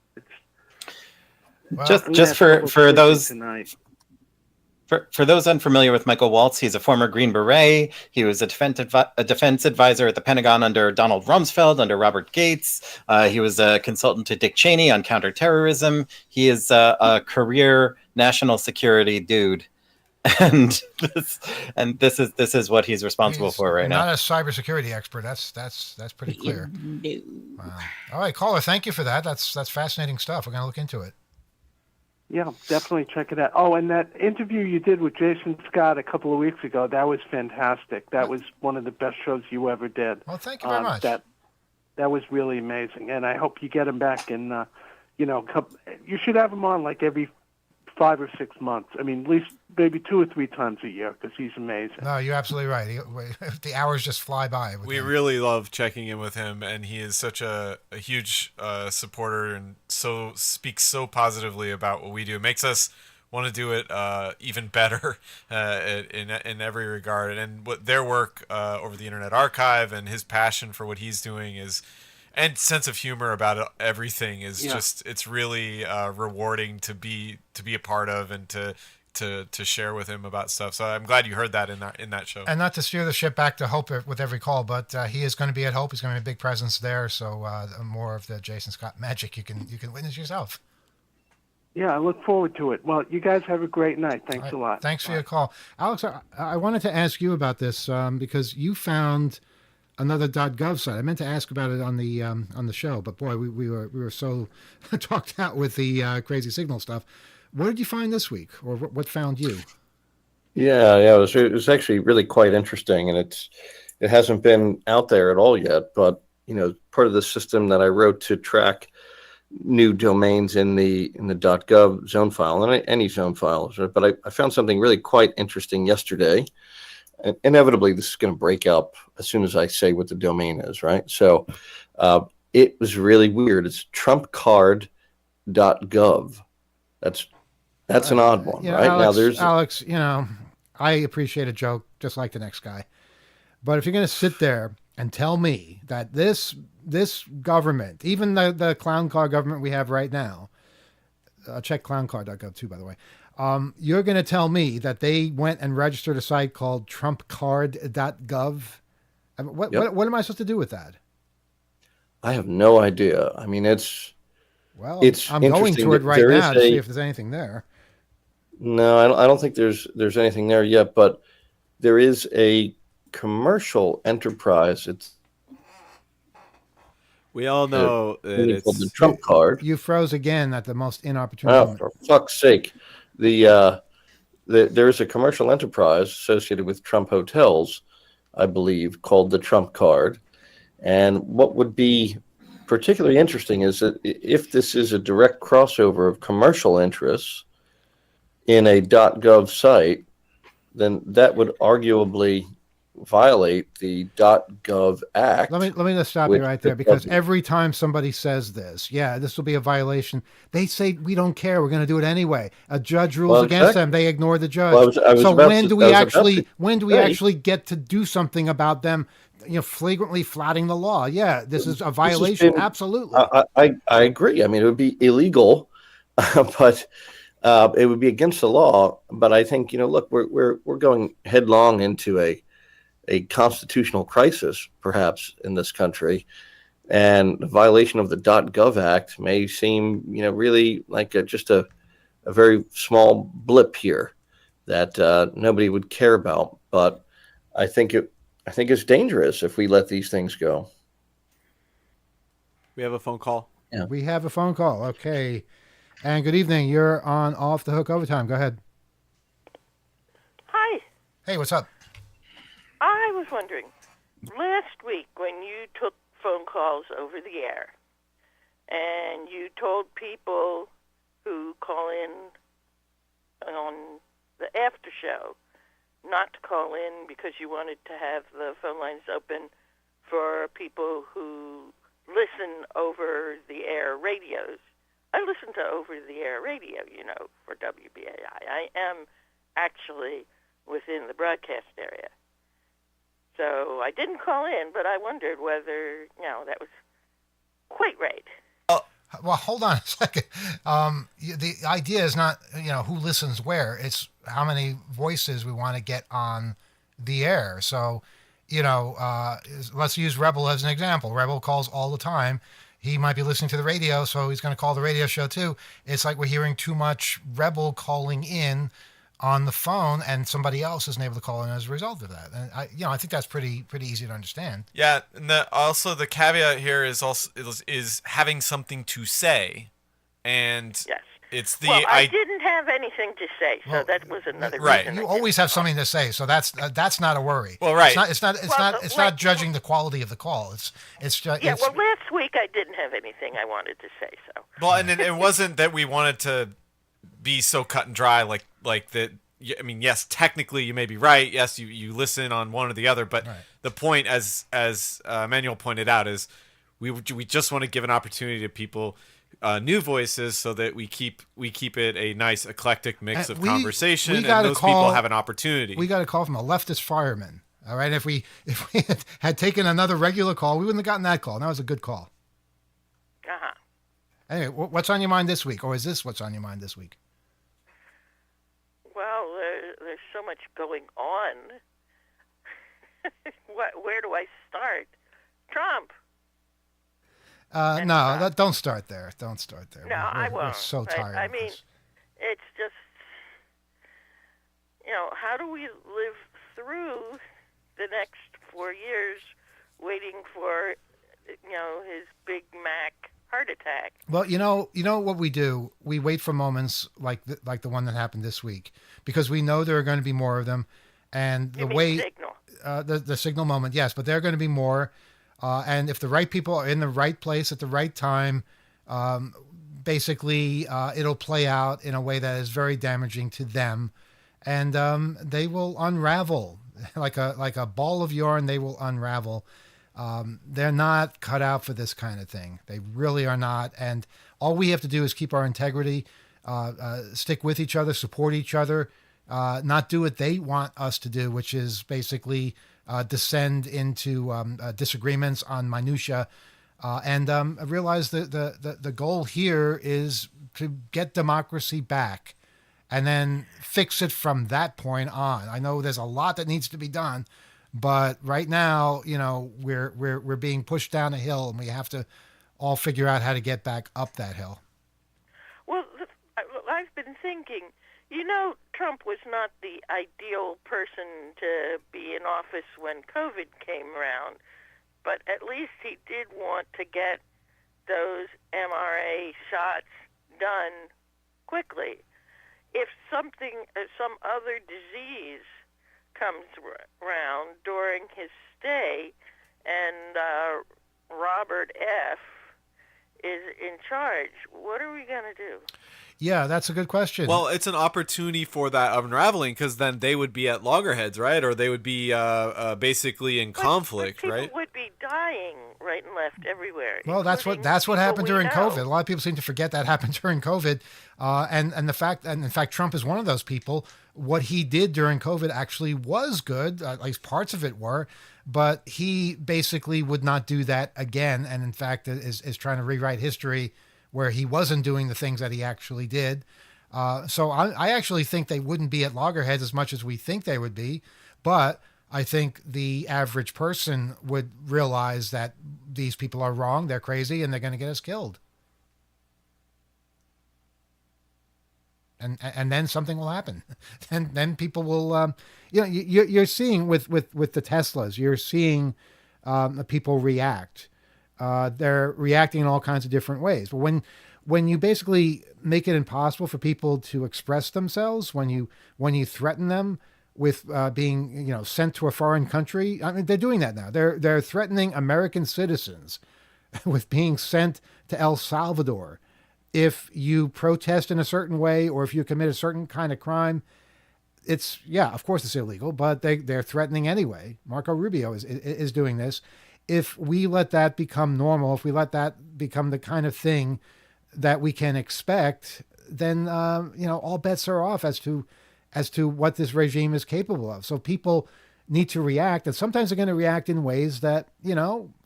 Well, just for those for those unfamiliar with Michael Waltz, he's a former Green Beret. He was a defense advisor at the Pentagon under Donald Rumsfeld, under Robert Gates. He was a consultant to Dick Cheney on counterterrorism. He is a career national security dude. And this is what he's responsible for right now. Not a cybersecurity expert. That's pretty clear. No. Wow. All right, caller. Thank you for that. That's fascinating stuff. We're gonna look into it. Yeah, definitely check it out. Oh, and that interview you did with Jason Scott a couple of weeks ago, that was fantastic. That was one of the best shows you ever did. Well, thank you very much. That was really amazing, and I hope you get him back. And you should have him on like every 5 or 6 months. I mean, at least maybe 2 or 3 times a year, because he's amazing. No, you're absolutely right. The hours just fly by. We really love checking in with him, and he is such a huge supporter and so speaks so positively about what we do. It makes us want to do it even better in every regard. And what their work over the Internet Archive and his passion for what he's doing is, and sense of humor about everything is just, it's really rewarding to be a part of and to to share with him about stuff. So I'm glad you heard that in that show. And not to steer the ship back to Hope with every call, but he is going to be at Hope. He's going to be a big presence there. So more of the Jason Scott magic you can witness yourself. Yeah, I look forward to it. Well, you guys have a great night. Thanks a lot. Thanks for your call, Alex. I wanted to ask you about this because you found another .gov site. I meant to ask about it on the show, but boy, we were so talked out with the crazy signal stuff. What did you find this week, or what found you? Yeah, it was actually really quite interesting, and it hasn't been out there at all yet. But part of the system that I wrote to track new domains in the .gov zone file, and any zone file. But I found something really quite interesting yesterday. And inevitably, this is going to break up as soon as I say what the domain is, right? So it was really weird. It's trumpcard.gov. That's an odd one, right? Alex, Now there's Alex. I appreciate a joke just like the next guy, but if you're going to sit there and tell me that this government, even the clown car government we have right now, check clowncard.gov too, by the way. You're going to tell me that they went and registered a site called trumpcard.gov. I mean, what am I supposed to do with that? I have no idea. I mean, it's I'm going to it right now to see if there's anything there. No, I don't think there's anything there yet, but there is a commercial enterprise. We all know it's called the Trump card. You froze again at the most inopportune Oh, moment. for fuck's sake. There's a commercial enterprise associated with Trump hotels, I believe, called the Trump card. And what would be particularly interesting is that if this is a direct crossover of commercial interests in a .gov site, then that would arguably violate the .gov Act. Let me just stop you right there, because every time somebody says this will be a violation, they say we don't care, we're going to do it anyway. A judge rules against them, they ignore the judge. So when do we actually get to do something about them? Flagrantly flouting the law. Yeah, this is a violation. Absolutely. I agree. I mean, it would be illegal, but it would be against the law. But I think look, we're going headlong into a constitutional crisis, perhaps, in this country, and the violation of the .gov Act may seem, really like just a very small blip here that nobody would care about. But I think it's dangerous if we let these things go. We have a phone call. Yeah. We have a phone call. Okay. And good evening. You're on Off the Hook Overtime. Go ahead. Hi. Hey, what's up? I was wondering, last week when you took phone calls over the air and you told people who call in on the after show not to call in because you wanted to have the phone lines open for people who listen over the air radios. I listen to over the air radio, for WBAI. I am actually within the broadcast area. So I didn't call in, but I wondered whether, that was quite right. Well, hold on a second. The idea is not, who listens where. It's how many voices we want to get on the air. So, let's use Rebel as an example. Rebel calls all the time. He might be listening to the radio, so he's going to call the radio show too. It's like we're hearing too much Rebel calling in on the phone, and somebody else isn't able to call in as a result of that. And I think that's pretty easy to understand. Yeah, and also the caveat here is is having something to say, and yes, it's the. Well, I didn't have anything to say, so that was another right. reason. You always have something to say, so that's not a worry. Well, right. It's not judging the quality of the call. It's just. Yeah. Well, last week I didn't have anything I wanted to say, so. Well, and it wasn't that we wanted to be so cut and dry like that. I mean, yes, technically you may be right. Yes, you listen on one or the other, but right. The point, as Manuel pointed out, is we just want to give an opportunity to people, new voices, so that we keep it a nice eclectic mix of conversation, and those people have an opportunity. We got a call from a leftist fireman. All right, if we had taken another regular call, we wouldn't have gotten that call. And that was a good call. Uh-huh. Anyway, what's on your mind this week, or is this what's on your mind this week? Well, there's so much going on. Where do I start? Trump. No, don't start there. Don't start there. No, I won't. We're so tired. I of mean, this. it's just, how do we live through the next 4 years waiting for, his Big Mac heart attack? Well, you know what we do? We wait for moments like the one that happened this week, because we know there are going to be more of them, and the way Signal. The signal moment, yes, but there are going to be more, and if the right people are in the right place at the right time, basically it'll play out in a way that is very damaging to them, and they will unravel like a ball of yarn. They will unravel. They're not cut out for this kind of thing. They really are not. And all we have to do is keep our integrity, stick with each other, support each other, not do what they want us to do, which is basically descend into disagreements on minutia, and realize that the goal here is to get democracy back and then fix it from that point on. I know there's a lot that needs to be done, but right now, we're being pushed down a hill, and we have to all figure out how to get back up that hill. Well, I've been thinking, Trump was not the ideal person to be in office when COVID came around, but at least he did want to get those mRNA shots done quickly. If some other disease comes around during his stay, and Robert F. is in charge, what are we going to do? Yeah, that's a good question. Well, it's an opportunity for that unraveling, because then they would be at loggerheads, right? Or they would be basically in conflict, people right? would be dying right and left everywhere. Well, that's what happened during COVID. A lot of people seem to forget that happened during COVID, and in fact, Trump is one of those people. What he did during COVID actually was good. At least parts of it were, but he basically would not do that again. And in fact, is trying to rewrite history where he wasn't doing the things that he actually did. So I actually think they wouldn't be at loggerheads as much as we think they would be, but I think the average person would realize that these people are wrong, they're crazy, and they're going to get us killed. And then something will happen, and then people will, you're seeing with the Teslas, you're seeing people react. They're reacting in all kinds of different ways. But when you basically make it impossible for people to express themselves, when you threaten them with being sent to a foreign country, I mean, they're doing that now. They're threatening American citizens with being sent to El Salvador if you protest in a certain way or if you commit a certain kind of crime. It's, of course it's illegal, but they're threatening anyway. Marco Rubio is doing this. If we let that become normal, if we let that become the kind of thing that we can expect, then all bets are off as to what this regime is capable of. So people need to react, and sometimes they're going to react in ways that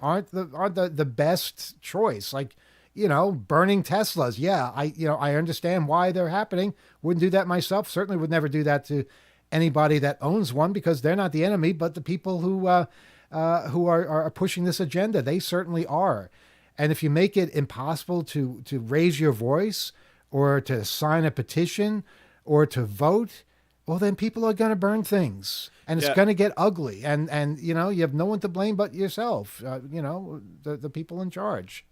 aren't the best choice. Like burning Teslas. Yeah, I understand why they're happening. Wouldn't do that myself. Certainly would never do that to anybody that owns one, because they're not the enemy, but the people who are pushing this agenda. They certainly are. And if you make it impossible to raise your voice or to sign a petition or to vote, well, then people are going to burn things, and it's going to get ugly. And you have no one to blame but yourself. The people in charge.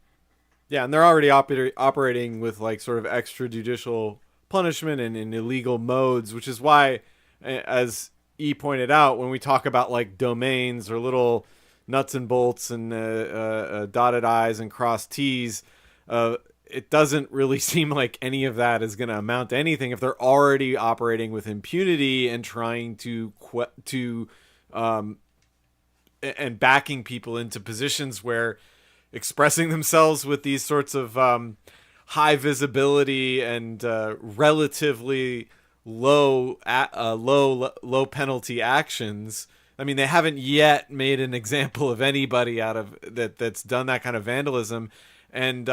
Yeah, and they're already operating with like sort of extrajudicial punishment and in illegal modes, which is why, as E pointed out, when we talk about like domains or little nuts and bolts and dotted I's and crossed T's, it doesn't really seem like any of that is going to amount to anything if they're already operating with impunity and trying to and backing people into positions where expressing themselves with these sorts of high visibility and relatively low penalty actions. I mean, they haven't yet made an example of anybody out of that's done that kind of vandalism, and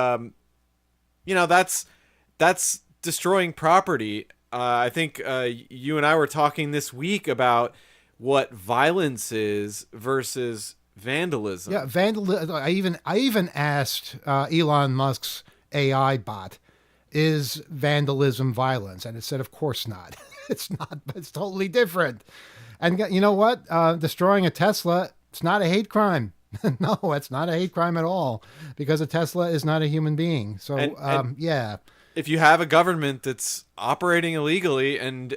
that's destroying property. I think you and I were talking this week about what violence is versus vandalism. Yeah, vandalism. I even asked Elon Musk's AI bot, "Is vandalism violence?" And it said, "Of course not. It's not. It's totally different." And you know what? Destroying a Tesla, it's not a hate crime. No, it's not a hate crime at all, because a Tesla is not a human being. So, yeah. If you have a government that's operating illegally and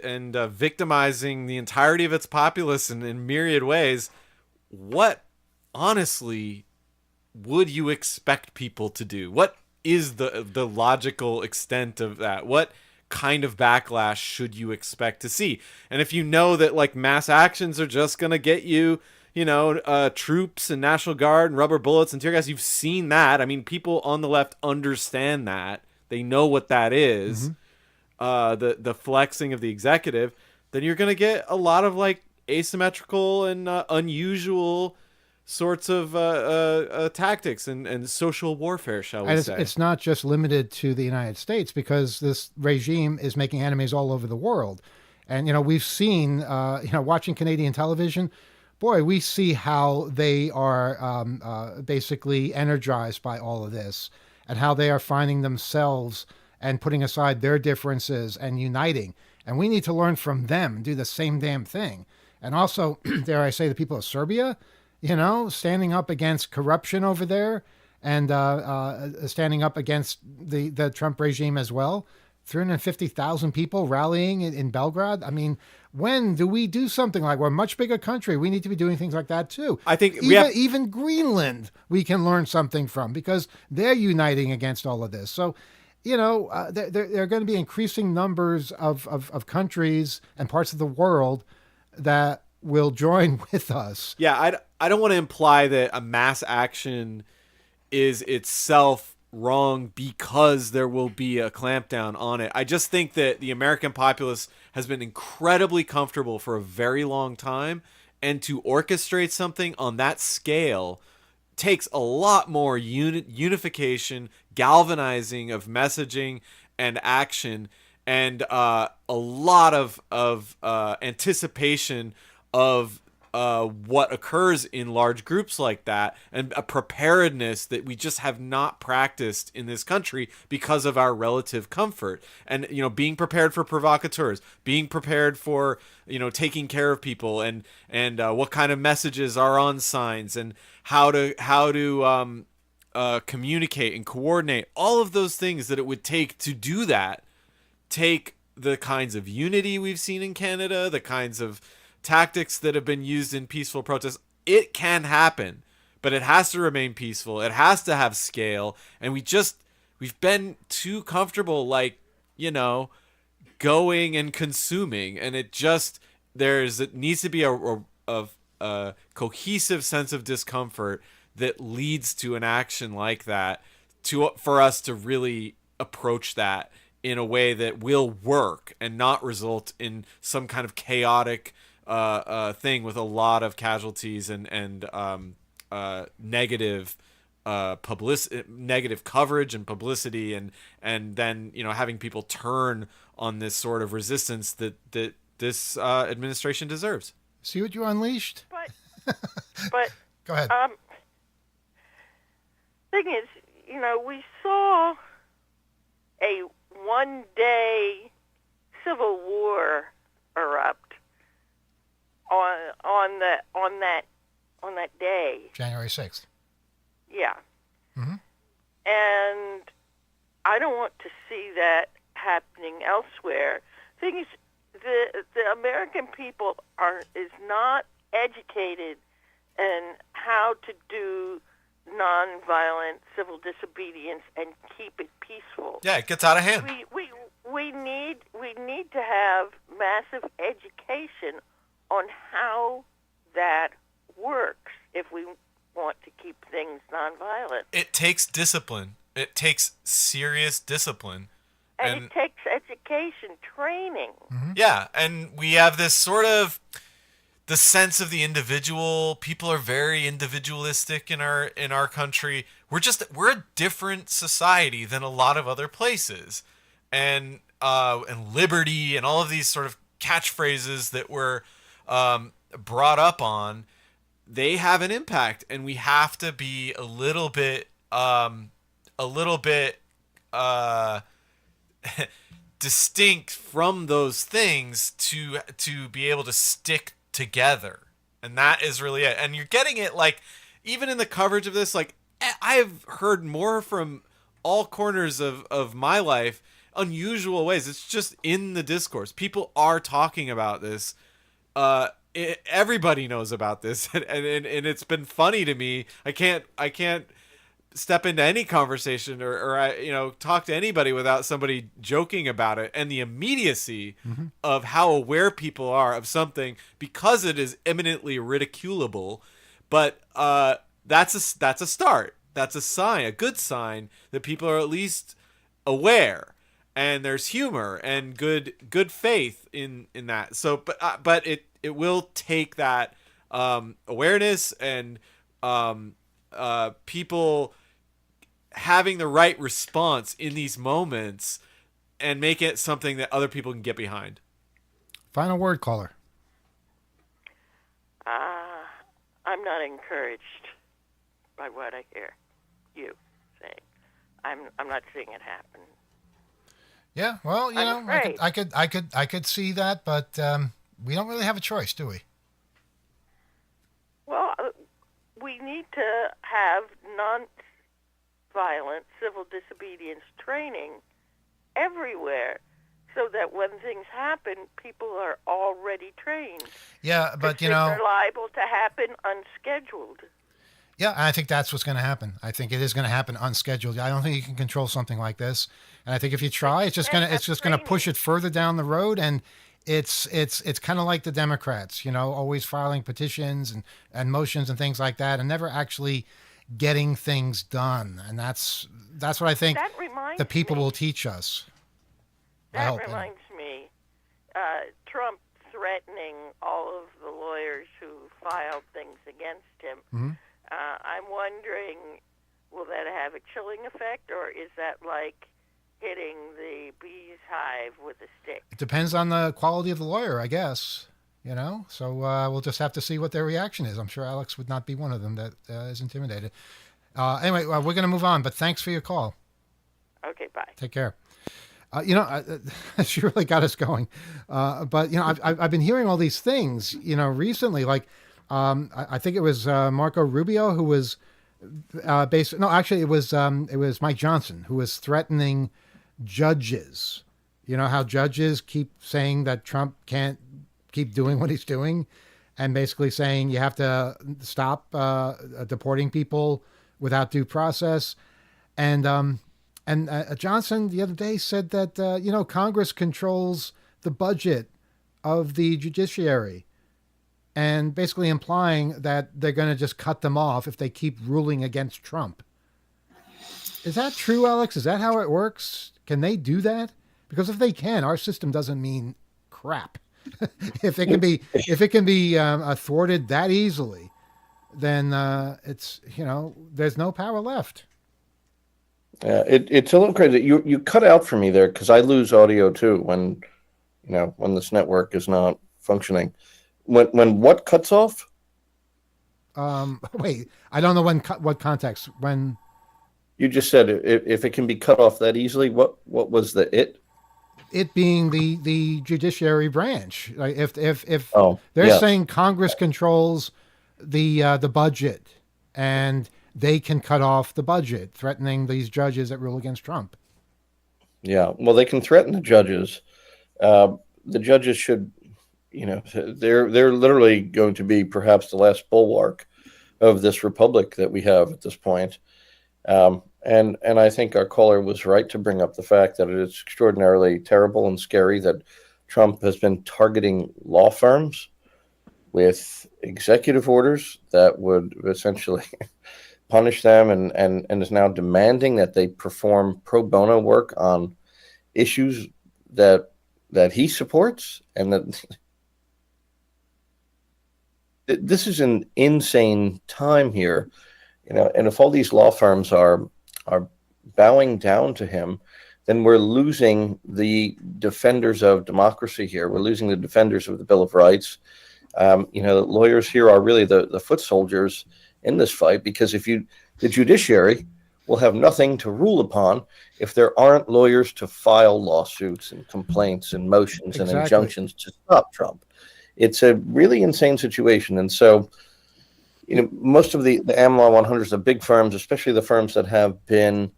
victimizing the entirety of its populace in myriad ways, what honestly would you expect people to do? What is the logical extent of that? What kind of backlash should you expect to see? And if you know that like mass actions are just going to get you, troops and National Guard and rubber bullets and tear gas, you've seen that. I mean, people on the left understand that. They know what that is. The flexing of the executive. Then you're going to get a lot of like asymmetrical and unusual sorts of tactics and social warfare, shall we say. It's not just limited to the United States, because this regime is making enemies all over the world. And, we've seen, watching Canadian television, boy, we see how they are basically energized by all of this, and how they are finding themselves and putting aside their differences and uniting. And we need to learn from them and do the same damn thing. And also, dare I say, the people of Serbia, standing up against corruption over there, and standing up against the Trump regime as well. 350,000 people rallying in Belgrade. I mean, when do we do something like, we're a much bigger country, we need to be doing things like that too. I think even Greenland we can learn something from, because they're uniting against all of this. So, there are going to be increasing numbers of countries and parts of the world that will join with us. Yeah, I don't want to imply that a mass action is itself wrong because there will be a clampdown on it. I just think that the American populace has been incredibly comfortable for a very long time, and to orchestrate something on that scale takes a lot more unification, galvanizing of messaging and action, and a lot of anticipation of what occurs in large groups like that, and a preparedness that we just have not practiced in this country because of our relative comfort. And being prepared for provocateurs, being prepared for taking care of people, and what kind of messages are on signs, and how to communicate and coordinate, all of those things that it would take to do that. Take the kinds of unity we've seen in Canada, the kinds of tactics that have been used in peaceful protests. It can happen, but it has to remain peaceful. It has to have scale, and we've been too comfortable, going and consuming, and it needs to be a cohesive sense of discomfort that leads to an action like that, for us to really approach that in a way that will work and not result in some kind of chaotic thing with a lot of casualties and negative negative coverage and publicity, and then having people turn on this sort of resistance that this administration deserves. See what you unleashed? But go ahead. Thing is, we saw a one-day civil war erupt on that day, January 6th. Yeah. Mm-hmm. And I don't want to see that happening elsewhere. Thing is, the American people is not educated in how to do nonviolent civil disobedience and keep it peaceful. Yeah, it gets out of hand. We need to have massive education on how that works if we want to keep things nonviolent. It takes discipline. It takes serious discipline. And it takes education, training. Mm-hmm. Yeah, and we have this sort of the sense of the individual. People are very individualistic in our country. We're a different society than a lot of other places. And and liberty and all of these sort of catchphrases that were brought up on, they have an impact, and we have to be a little bit distinct from those things to be able to stick together. And that is really it. And you're getting it, like, even in the coverage of this, like, I've heard more from all corners of my life, unusual ways. It's just in the discourse. People are talking about this. Everybody knows about this, and it's been funny to me. I can't step into any conversation or talk to anybody without somebody joking about it, and the immediacy of how aware people are of something, because it is eminently ridiculable. But that's a start. That's a sign, a good sign that people are at least aware, and there's humor and good faith in that. So, but it will take that awareness and people having the right response in these moments, and make it something that other people can get behind. Final word, caller. I'm not encouraged by what I hear you saying. I'm not seeing it happen. Yeah, well, I'm afraid. I could see that, but we don't really have a choice, do we? Well, we need to have non-violent civil disobedience training everywhere, so that when things happen, people are already trained. Yeah, but they're liable to happen unscheduled. Yeah, I think that's what's going to happen. I think it is going to happen unscheduled. I don't think you can control something like this, and I think if you try, it's just going to push it further down the road. And it's kind of like the Democrats, always filing petitions and motions and things like that, and never actually getting things done. And that's what I think the people will teach us. That reminds me, Trump threatening all of the lawyers who filed things against him. Mm-hmm. I'm wondering, will that have a chilling effect, or is that like hitting the bee's hive with a stick? It depends on the quality of the lawyer, I guess. So we'll just have to see what their reaction is. I'm sure Alex would not be one of them that is intimidated. Anyway, we're going to move on, but thanks for your call. Okay, bye. Take care. She really got us going. But I've been hearing all these things, recently. Like, I think it was Marco Rubio who was it was Mike Johnson who was threatening judges. You know how judges keep saying that Trump can't keep doing what he's doing, and basically saying you have to stop deporting people without due process, and Johnson the other day said that Congress controls the budget of the judiciary, and basically implying that they're going to just cut them off if they keep ruling against Trump. Is that true, Alex? Is that how it works? Can they do that? Because if they can, our system doesn't mean crap. If it can be thwarted that easily, then it's there's no power left. Yeah, it's a little crazy. You cut out for me there because I lose audio too when this network is not functioning. When what cuts off? Wait, I don't know what context. When you just said if it can be cut off that easily, what was the it? It being the judiciary branch. Like if they're yeah. saying Congress controls the budget and they can cut off the budget, threatening these judges that rule against Trump. Yeah, well, they can threaten the judges. The judges should, they're literally going to be perhaps the last bulwark of this republic that we have at this point. And I think our caller was right to bring up the fact that it is extraordinarily terrible and scary that Trump has been targeting law firms with executive orders that would essentially punish them and is now demanding that they perform pro bono work on issues that he supports, and that this is an insane time here. And if all these law firms are bowing down to him, then we're losing the defenders of democracy here. We're losing the defenders of the Bill of Rights. Lawyers here are really the foot soldiers in this fight, because the judiciary will have nothing to rule upon if there aren't lawyers to file lawsuits and complaints and motions and injunctions to stop Trump. It's a really insane situation. And so, most of the AmLaw 100s, the big firms, especially the firms that have been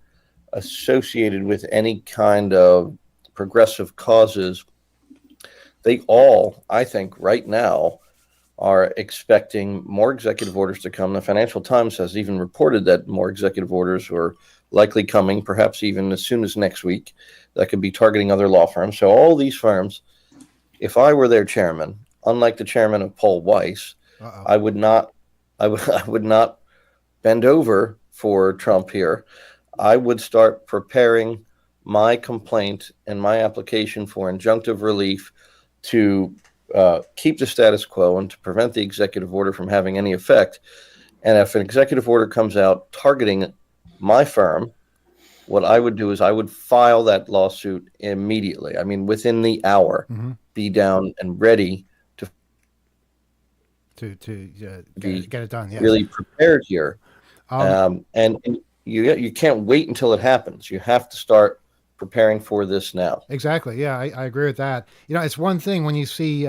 associated with any kind of progressive causes, they all, I think, right now are expecting more executive orders to come. The Financial Times has even reported that more executive orders are likely coming, perhaps even as soon as next week, that could be targeting other law firms. So all these firms, if I were their chairman, unlike the chairman of Paul Weiss, I would not bend over for Trump here. I would start preparing my complaint and my application for injunctive relief to keep the status quo and to prevent the executive order from having any effect. And if an executive order comes out targeting my firm, what I would do is I would file that lawsuit immediately. I mean, within the hour, be down and ready to get it done. Yes. Really prepared here. And you can't wait until it happens. You have to start preparing for this now. Exactly. Yeah, I agree with that. It's one thing when you see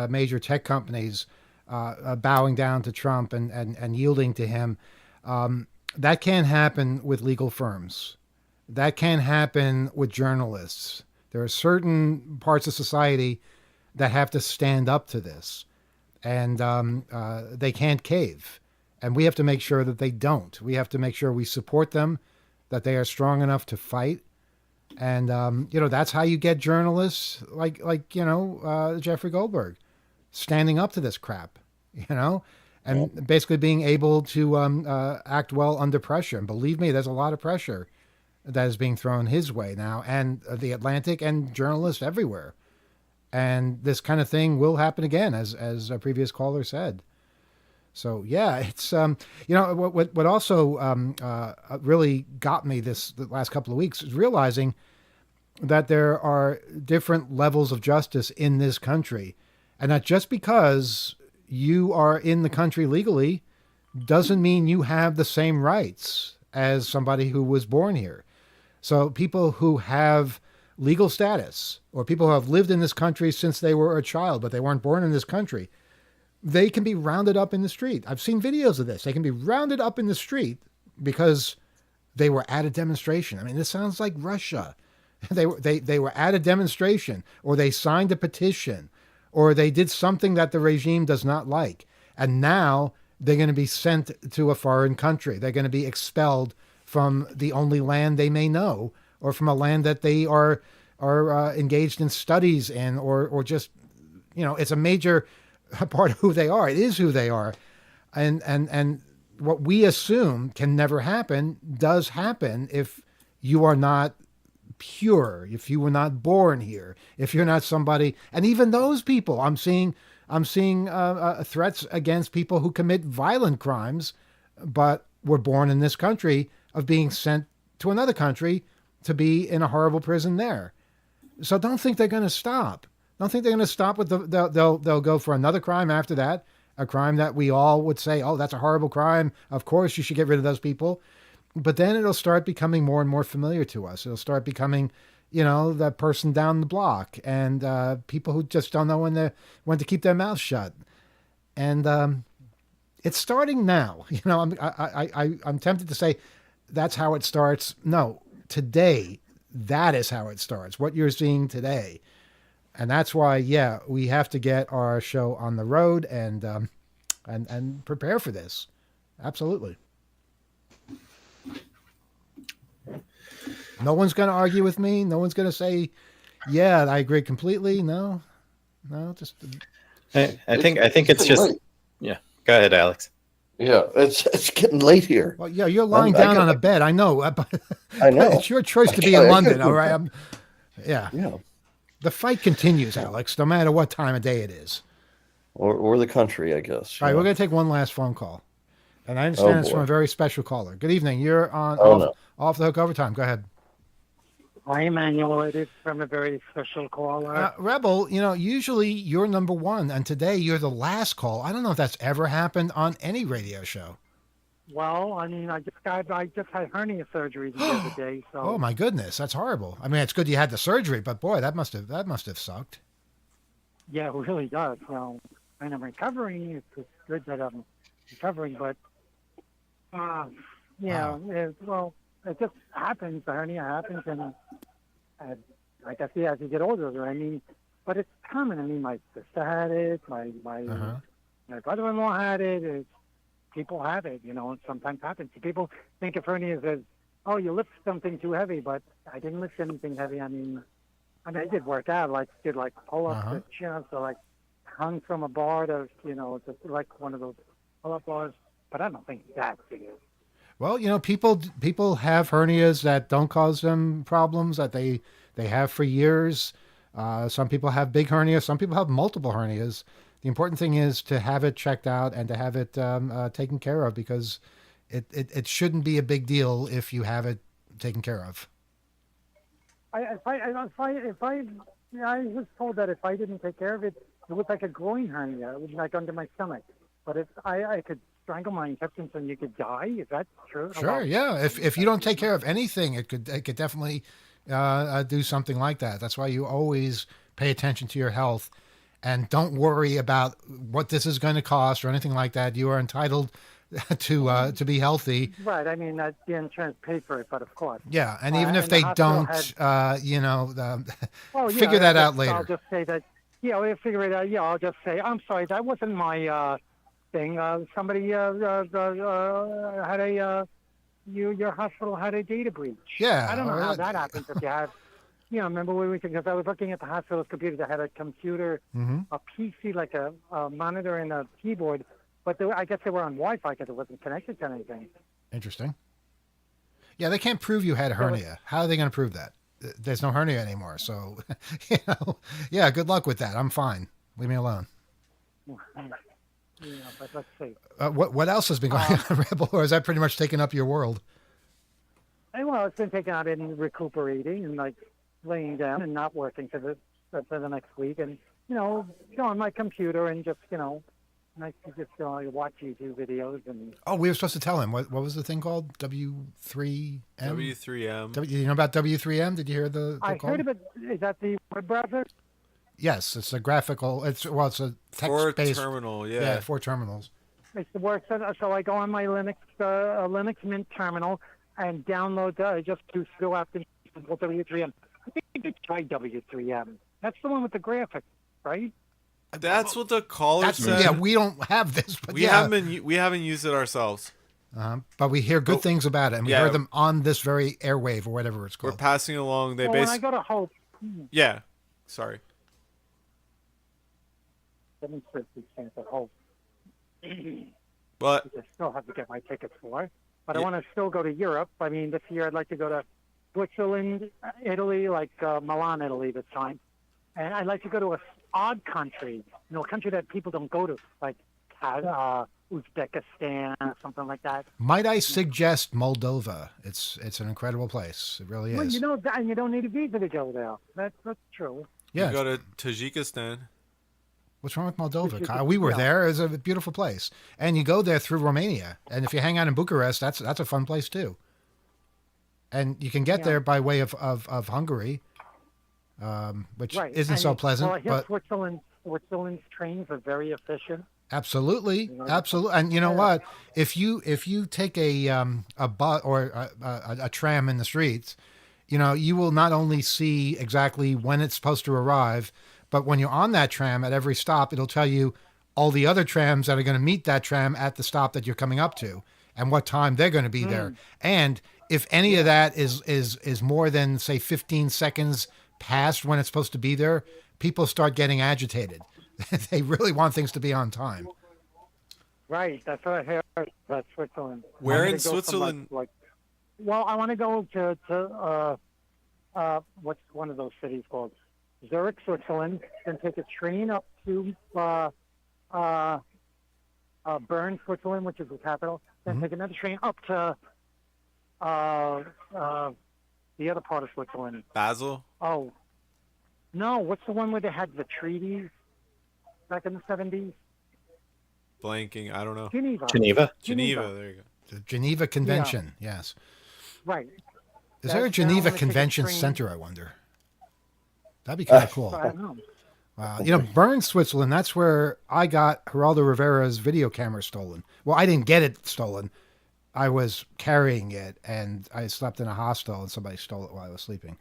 major tech companies bowing down to Trump and yielding to him. That can't happen with legal firms. That can't happen with journalists. There are certain parts of society that have to stand up to this, and they can't cave. And we have to make sure that they don't. We have to make sure we support them, that they are strong enough to fight. And, that's how you get journalists like Jeffrey Goldberg standing up to this crap, and basically being able to act well under pressure. And believe me, there's a lot of pressure that is being thrown his way now, and the Atlantic and journalists everywhere. And this kind of thing will happen again, as a previous caller said. So yeah, it's what also really got me the last couple of weeks is realizing that there are different levels of justice in this country, and that just because you are in the country legally doesn't mean you have the same rights as somebody who was born here. So people who have legal status, or people who have lived in this country since they were a child, but they weren't born in this country, they can be rounded up in the street. I've seen videos of this. They can be rounded up in the street because they were at a demonstration. I mean, this sounds like Russia. They were at a demonstration, or they signed a petition, or they did something that the regime does not like. And now they're going to be sent to a foreign country. They're going to be expelled from the only land they may know, or from a land that they are engaged in studies in, or just, it's a major part of who they are. It is who they are. And what we assume can never happen does happen if you are not pure, if you were not born here, if you're not somebody. And even those people, I'm seeing threats against people who commit violent crimes, but were born in this country, of being sent to another country to be in a horrible prison there. So don't think they're going to stop. Don't think they're going to stop with they'll go for another crime after that, a crime that we all would say, oh, that's a horrible crime. Of course, you should get rid of those people. But then it'll start becoming more and more familiar to us. It'll start becoming, that person down the block, and people who just don't know when to keep their mouth shut. And it's starting now. I'm tempted to say that's how it starts. No, today, that is how it starts. What you're seeing today. And that's why, we have to get our show on the road and prepare for this. Absolutely. No one's going to argue with me. No one's going to say, yeah, I agree completely. No, just. I think it's just, yeah. Go ahead, Alex. Yeah, it's getting late here. Well, yeah, you're lying down on a bed. I know. I know. It's your choice to be in London. All right. Yeah. The fight continues, Alex, no matter what time of day it is. Or the country, I guess. All right, we're going to take one last phone call. And I understand it's from a very special caller. Good evening. You're on off the hook overtime. Go ahead. Hi, Emmanuel. It is from a very special caller. Rebel, usually you're number one, and today you're the last call. I don't know if that's ever happened on any radio show. Well, I mean, I just had hernia surgery the other day, so. Oh my goodness, that's horrible. I mean, it's good you had the surgery, but boy, that must have sucked. Yeah, it really does. Well, and I'm recovering. It's good that I'm recovering, but it just happens. The hernia happens, and I guess as you get older, I mean, but it's common. I mean, my sister had it. My brother-in-law had it. People have it. It sometimes happens. People think of hernias as, oh, you lift something too heavy, but I didn't lift anything heavy. I mean, I did work out, did pull-ups, so hung from a bar to, just like one of those pull-up bars, but I don't think that's big. Well, people have hernias that don't cause them problems that they have for years. Some people have big hernias. Some people have multiple hernias. The important thing is to have it checked out and to have it taken care of, because it shouldn't be a big deal if you have it taken care of. I was told that if I didn't take care of it, it was like a groin hernia. It was like under my stomach. But if I could strangle my intestines and you could die, is that true? Sure, yeah. If you don't take care of anything, it could definitely do something like that. That's why you always pay attention to your health and don't worry about what this is going to cost or anything like that. You are entitled to be healthy. Right. I mean, the insurance paid for it, but of course. Yeah, and even if they don't, figure that out later. I'll just say that, we'll figure it out. Yeah, I'll just say, I'm sorry, that wasn't my thing. Somebody had your hospital had a data breach. Yeah. I don't know how that happens if you have. Remember because I was looking at the hospital's computer that had a computer, a PC, like a monitor and a keyboard, but I guess they were on Wi-Fi because it wasn't connected to anything. Interesting. Yeah, they can't prove you had a hernia. How are they going to prove that? There's no hernia anymore. So, yeah, good luck with that. I'm fine. Leave me alone. But let's see. What else has been going on, Rebel, or has that pretty much taken up your world? Well, it's been taken out in recuperating and laying down and not working for the next week, and go on my computer and just nice to just watch YouTube videos and. Oh, we were supposed to tell him what was the thing called? W3M. W3M. You know about W3M? Did you hear the I call? heard of it. Is that the web browser? Yes, it's a graphical. It's a text-based terminal. Yeah, 4 terminals. It works. So I go on my Linux Mint terminal and download. Just to go after W3M. I think you could try W3M. That's the one with the graphics, right? That's what the caller said. Yeah, we don't have this, but we haven't used it ourselves. But we hear good things about it, and we heard them on this very airwave or whatever it's called. We're passing along. When I go to Hope. Yeah, sorry. Hope. But I still have to get my tickets for. But I want to still go to Europe. I mean, this year I'd like to go to Switzerland, Italy, Milan, Italy this time. And I'd like to go to an odd country, a country that people don't go to, like Uzbekistan or something like that. Might I suggest Moldova? It's an incredible place. It really is. Well, and you don't need a visa to go there. That's true. Yeah. You go to Tajikistan. What's wrong with Moldova, Kyle? We were there. It's a beautiful place. And you go there through Romania. And if you hang out in Bucharest, that's a fun place too. And you can get there by way of Hungary, which isn't so pleasant. Well, I hear Switzerland's trains are very efficient. Absolutely, absolutely. And you know what? If you take a bus or a tram in the streets, you will not only see exactly when it's supposed to arrive, but when you're on that tram at every stop, it'll tell you all the other trams that are going to meet that tram at the stop that you're coming up to and what time they're going to be there. And if any of that is more than, say, 15 seconds past when it's supposed to be there, people start getting agitated. They really want things to be on time. Right. That's what I heard about Switzerland. Where in Switzerland? Well, I want to go to what's one of those cities called? Zurich, Switzerland, then take a train up to Bern, Switzerland, which is the capital, then take another train up to the other part of Switzerland. Basel. Oh, no, what's the one where they had the treaties back in the 70s? Blanking. I don't know. Geneva. Geneva. There you go. The Geneva Convention. Yes. Right. Is there a That's- I Geneva wanna take a Convention train. Center? I wonder. That'd be kind of cool. I don't know. Wow. You know, Bern, Switzerland, that's where I got Geraldo Rivera's video camera stolen. Well, I didn't get it stolen. I was carrying it, and I slept in a hostel, and somebody stole it while I was sleeping.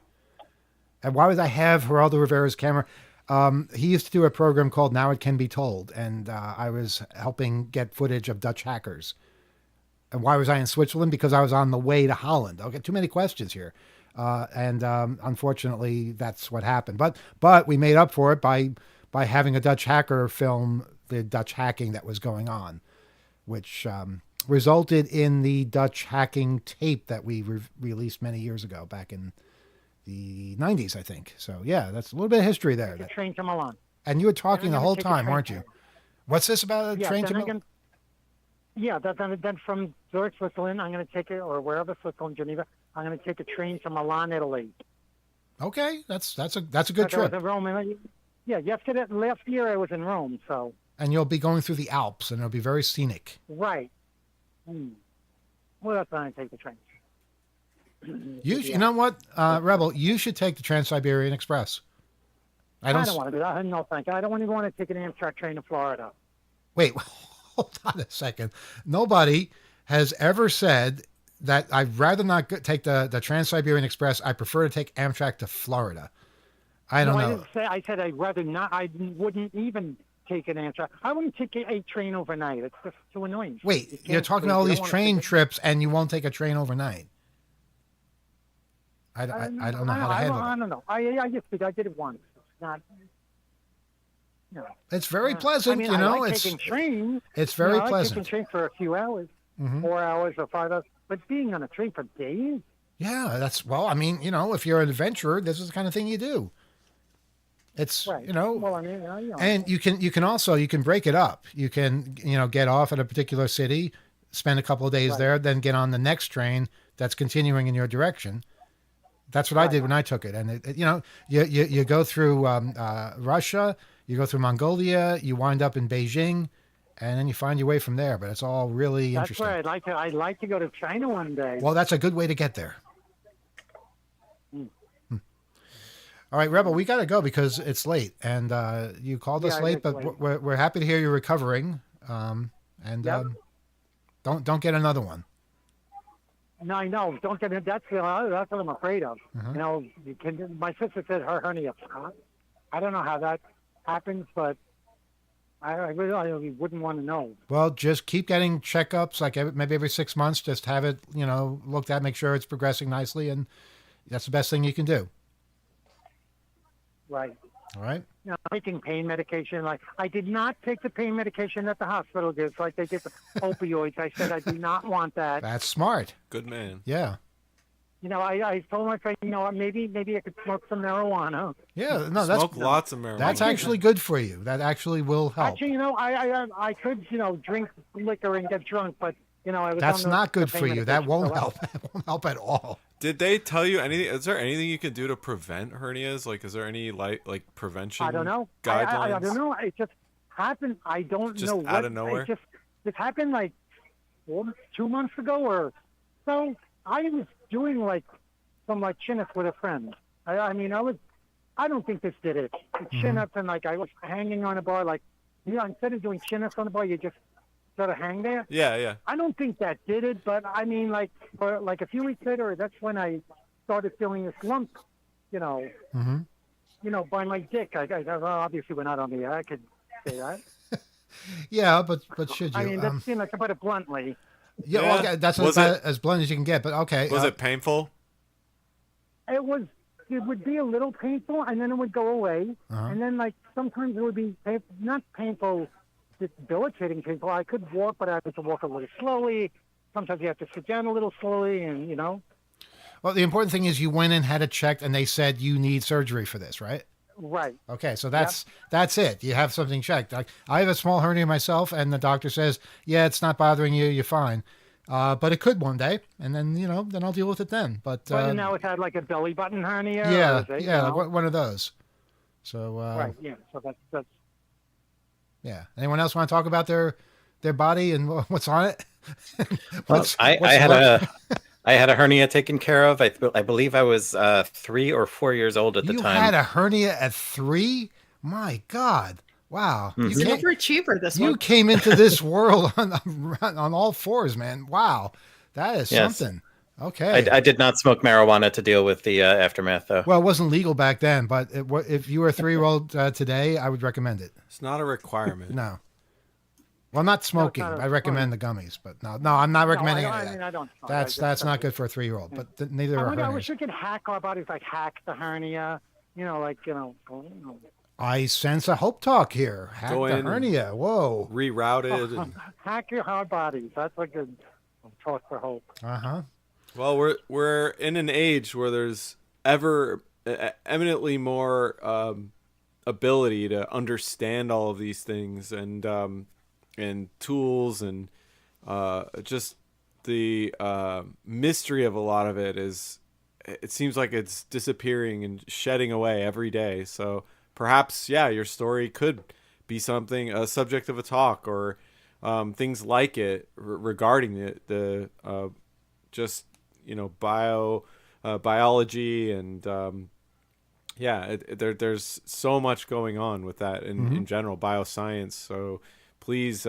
And why would I have Geraldo Rivera's camera? He used to do a program called Now It Can Be Told, and I was helping get footage of Dutch hackers. And why was I in Switzerland? Because I was on the way to Holland. I'll get too many questions here. And unfortunately, that's what happened. But we made up for it by having a Dutch hacker film the Dutch hacking that was going on, which resulted in the Dutch hacking tape that we released many years ago, back in the 90s, I think. So, yeah, that's a little bit of history there. The train to Milan. And you were talking the gonna whole take a time, train weren't you? What's this about a train to then Milan? then from Zurich, Switzerland, I'm going to take it, or wherever, Switzerland, Geneva, I'm going to take a train to Milan, Italy. Okay, that's a good Because I was trip. in Rome, and last year I was in Rome, so. And you'll be going through the Alps, and it'll be very scenic. Right. Well, that's why I take the train. You know what, Rebel? You should take the Trans-Siberian Express. I don't want to do that. No, thank you. I don't even want to take an Amtrak train to Florida. Wait, hold on a second. Nobody has ever said that I'd rather not take the Trans-Siberian Express. I prefer to take Amtrak to Florida. I don't know. I didn't say. I said I'd rather not. I wouldn't even take an Amtrak. I wouldn't take a train overnight. It's just too annoying. Wait, you're talking about all these train trips, and you won't take a train overnight. I don't know how to handle it. I don't know. I did it once. It's not. No. It's very pleasant, I like it's taking trains. It's very I like pleasant. taking train for a few hours, 4 hours or 5 hours, but being on a train for days. Yeah, if you're an adventurer, this is the kind of thing you do. It's right. Well, and you can break it up. You can get off at a particular city, spend a couple of days there, then get on the next train that's continuing in your direction. That's what I did when I took it. And you go through Russia, you go through Mongolia, you wind up in Beijing, and then you find your way from there. But it's all really interesting. That's where I'd like to go to China one day. Well, that's a good way to get there. All right, Rebel, we got to go because it's late, and you called us late, but we're happy to hear you're recovering. Don't get another one. No, I know. Don't get it. That's what I'm afraid of. My sister said her hernia popped. I don't know how that happens, but I really wouldn't want to know. Well, just keep getting checkups, like maybe every 6 months. Just have it, looked at, make sure it's progressing nicely, and that's the best thing you can do. Right. All right. Taking pain medication. Like I did not take the pain medication that the hospital gives. Like they give the opioids. I said I do not want that. That's smart. Good man. Yeah. I told my friend, maybe I could smoke some marijuana. Yeah. No, smoke lots of marijuana. That's actually good for you. That actually will help. Actually, I could drink liquor and get drunk, but I was. That's not good for you. That won't help. That won't help at all. Did they tell you anything? Is there anything you can do to prevent hernias? Like, is there any prevention? I don't know. Guidelines? I don't know. It just happened. I don't just know what. Out of nowhere. It happened like 2 months ago or so. I was doing some chin-ups with a friend. I don't think this did it. Chin-ups and I was hanging on a bar instead of doing chin-ups on the bar, you just sort of hang there. Yeah. I don't think that did it, but for a few weeks later, that's when I started feeling this lump, by my dick. Well, obviously we're not on the air. I could say that. Yeah, but should you? That's to put it bluntly. Yeah, well, okay, that's as blunt as you can get. But okay. Was it painful? It would be a little painful, and then it would go away, and then sometimes it would be not painful. Debilitating painful. I could walk, but I had to walk a little slowly. Sometimes you have to sit down a little slowly, and Well, the important thing is you went and had it checked, and they said you need surgery for this, right? Right. Okay, so that's it. You have something checked. I have a small hernia myself, and the doctor says, yeah, it's not bothering you. You're fine. But it could one day, and then then I'll deal with it then. But But now it's had like a belly button hernia. yeah, or is it, you yeah, know? like one of those. So Right. Yeah. So that's. yeah. Anyone else want to talk about their body and what's on it? Well, I had a hernia taken care of. I believe I was 3 or 4 years old at the You time. had a hernia at 3? My God! Wow, He's an overachiever. This you one. came into this world on all fours, man. Wow, that is Yes. something. Okay. I did not smoke marijuana to deal with the aftermath, though. Well, it wasn't legal back then, but if you were a 3-year-old today, I would recommend it. It's not a requirement. No. Well, not smoking. not a I recommend the gummies, but no, I'm not recommending I any of that. mean, I don't. smoke. That's not good for a 3-year-old, but neither are I wish hernias. we could hack our bodies, like hack the hernia. I sense a hope talk here. Hack Go the in. hernia. Whoa. Rerouted. And, hack your hard bodies. That's a good talk for hope. Uh-huh. well, we're in an age where there's eminently more ability to understand all of these things and tools and just the mystery of a lot of it is. It seems like it's disappearing and shedding away every day. So perhaps, yeah, your story could be a subject of a talk or things like it regarding the just biology and there's so much going on with that in general, bioscience. So please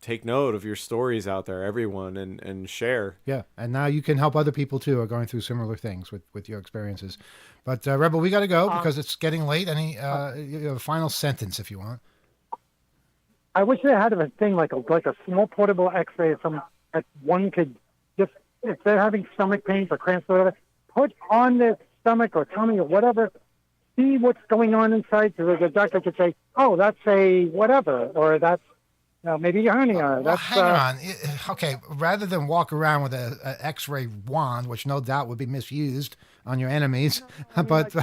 take note of your stories out there, everyone, and share. Yeah, and now you can help other people too who are going through similar things with your experiences. But Rebel, we got to go because it's getting late. Any a final sentence if you want? I wish they had a thing like a small portable X-ray that one could just, if they're having stomach pains or cramps or whatever, put on their stomach or tummy or whatever, see what's going on inside, so the doctor could say, "Oh, that's a whatever," or "That's maybe a hernia." Well, That's hang on. Okay, rather than walk around with an X-ray wand, which no doubt would be misused on your enemies, but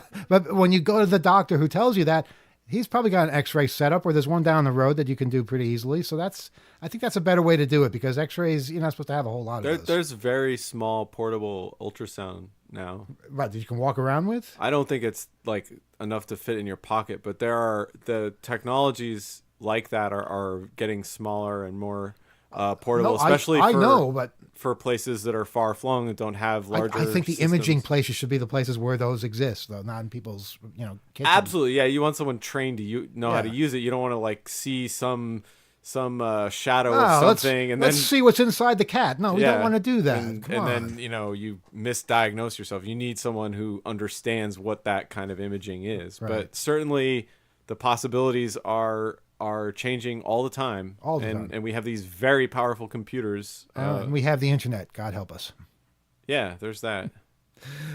when you go to the doctor who tells you that, he's probably got an X-ray setup, or there's one down the road that you can do pretty easily. So I think that's a better way to do it, because X-rays, you're not supposed to have a whole lot of those. There's very small portable ultrasound now. Right, that you can walk around with? I don't think it's like enough to fit in your pocket, but there are the technologies like that are getting smaller and more portable, No, especially I know, but for places that are far flung that don't have larger I think the systems. imaging places should be the places where those exist, though, not in people's kitchens. Absolutely, yeah. You want someone trained to know how to Yeah. use it. You don't want to like see some shadow Oh, of something and let's then see what's inside the cat. No, we don't want to do that. And, Come and on. then you misdiagnose yourself. You need someone who understands what that kind of imaging is. Right. But certainly, the possibilities are changing all the time. All the time. And we have these very powerful computers. And we have the internet. God help us. Yeah, there's that.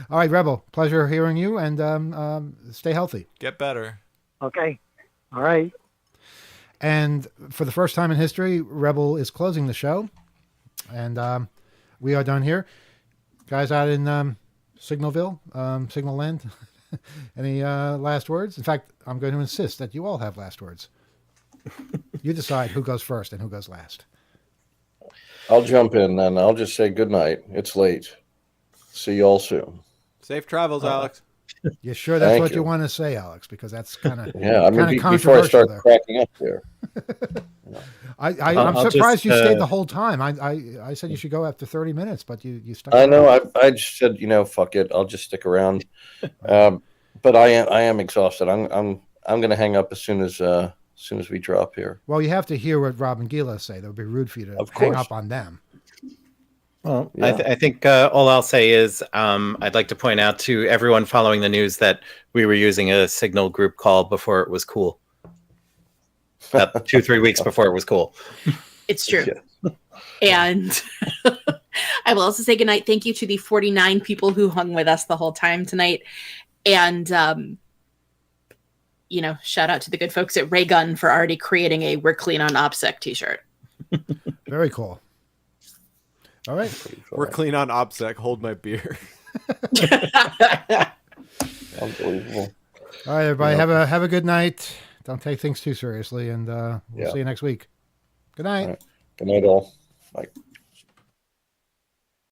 All right, Rebel. Pleasure hearing you, and stay healthy. Get better. Okay. All right. And for the first time in history, Rebel is closing the show, and we are done here. Guys out in Signalville, Signal Land, any last words? In fact, I'm going to insist that you all have last words. You decide who goes first and who goes last. I'll jump in and I'll just say good night. It's late. See you all soon. Safe travels, Alex. You sure that's Thank what you you. want to say, Alex? Because that's kind of Yeah, I mean, before I controversial start there. cracking up there. I'm I'll surprised just, you stayed the whole time. I said you should go after 30 minutes, but you stuck. I know. around. I just said, fuck it. I'll just stick around. But I am exhausted. I'm going to hang up as soon as we drop here. Well, you have to hear what Rob and Gila say. That would be rude for you to Of hang course. up on them. Well, Yeah. I think all I'll say is I'd like to point out to everyone following the news that we were using a Signal group call before it was cool. About 2-3 weeks before it was cool. It's true. Yeah. And I will also say goodnight. Thank you to the 49 people who hung with us the whole time tonight. And, shout out to the good folks at Raygun for already creating a "We're Clean on OPSEC" t-shirt. Very cool. All right. We're clean on OPSEC. Hold my beer. Unbelievable. All right, everybody. Yeah. Have a good night. Don't take things too seriously, and we'll Yeah. see you next week. Good night. All right. Good night, all. Bye.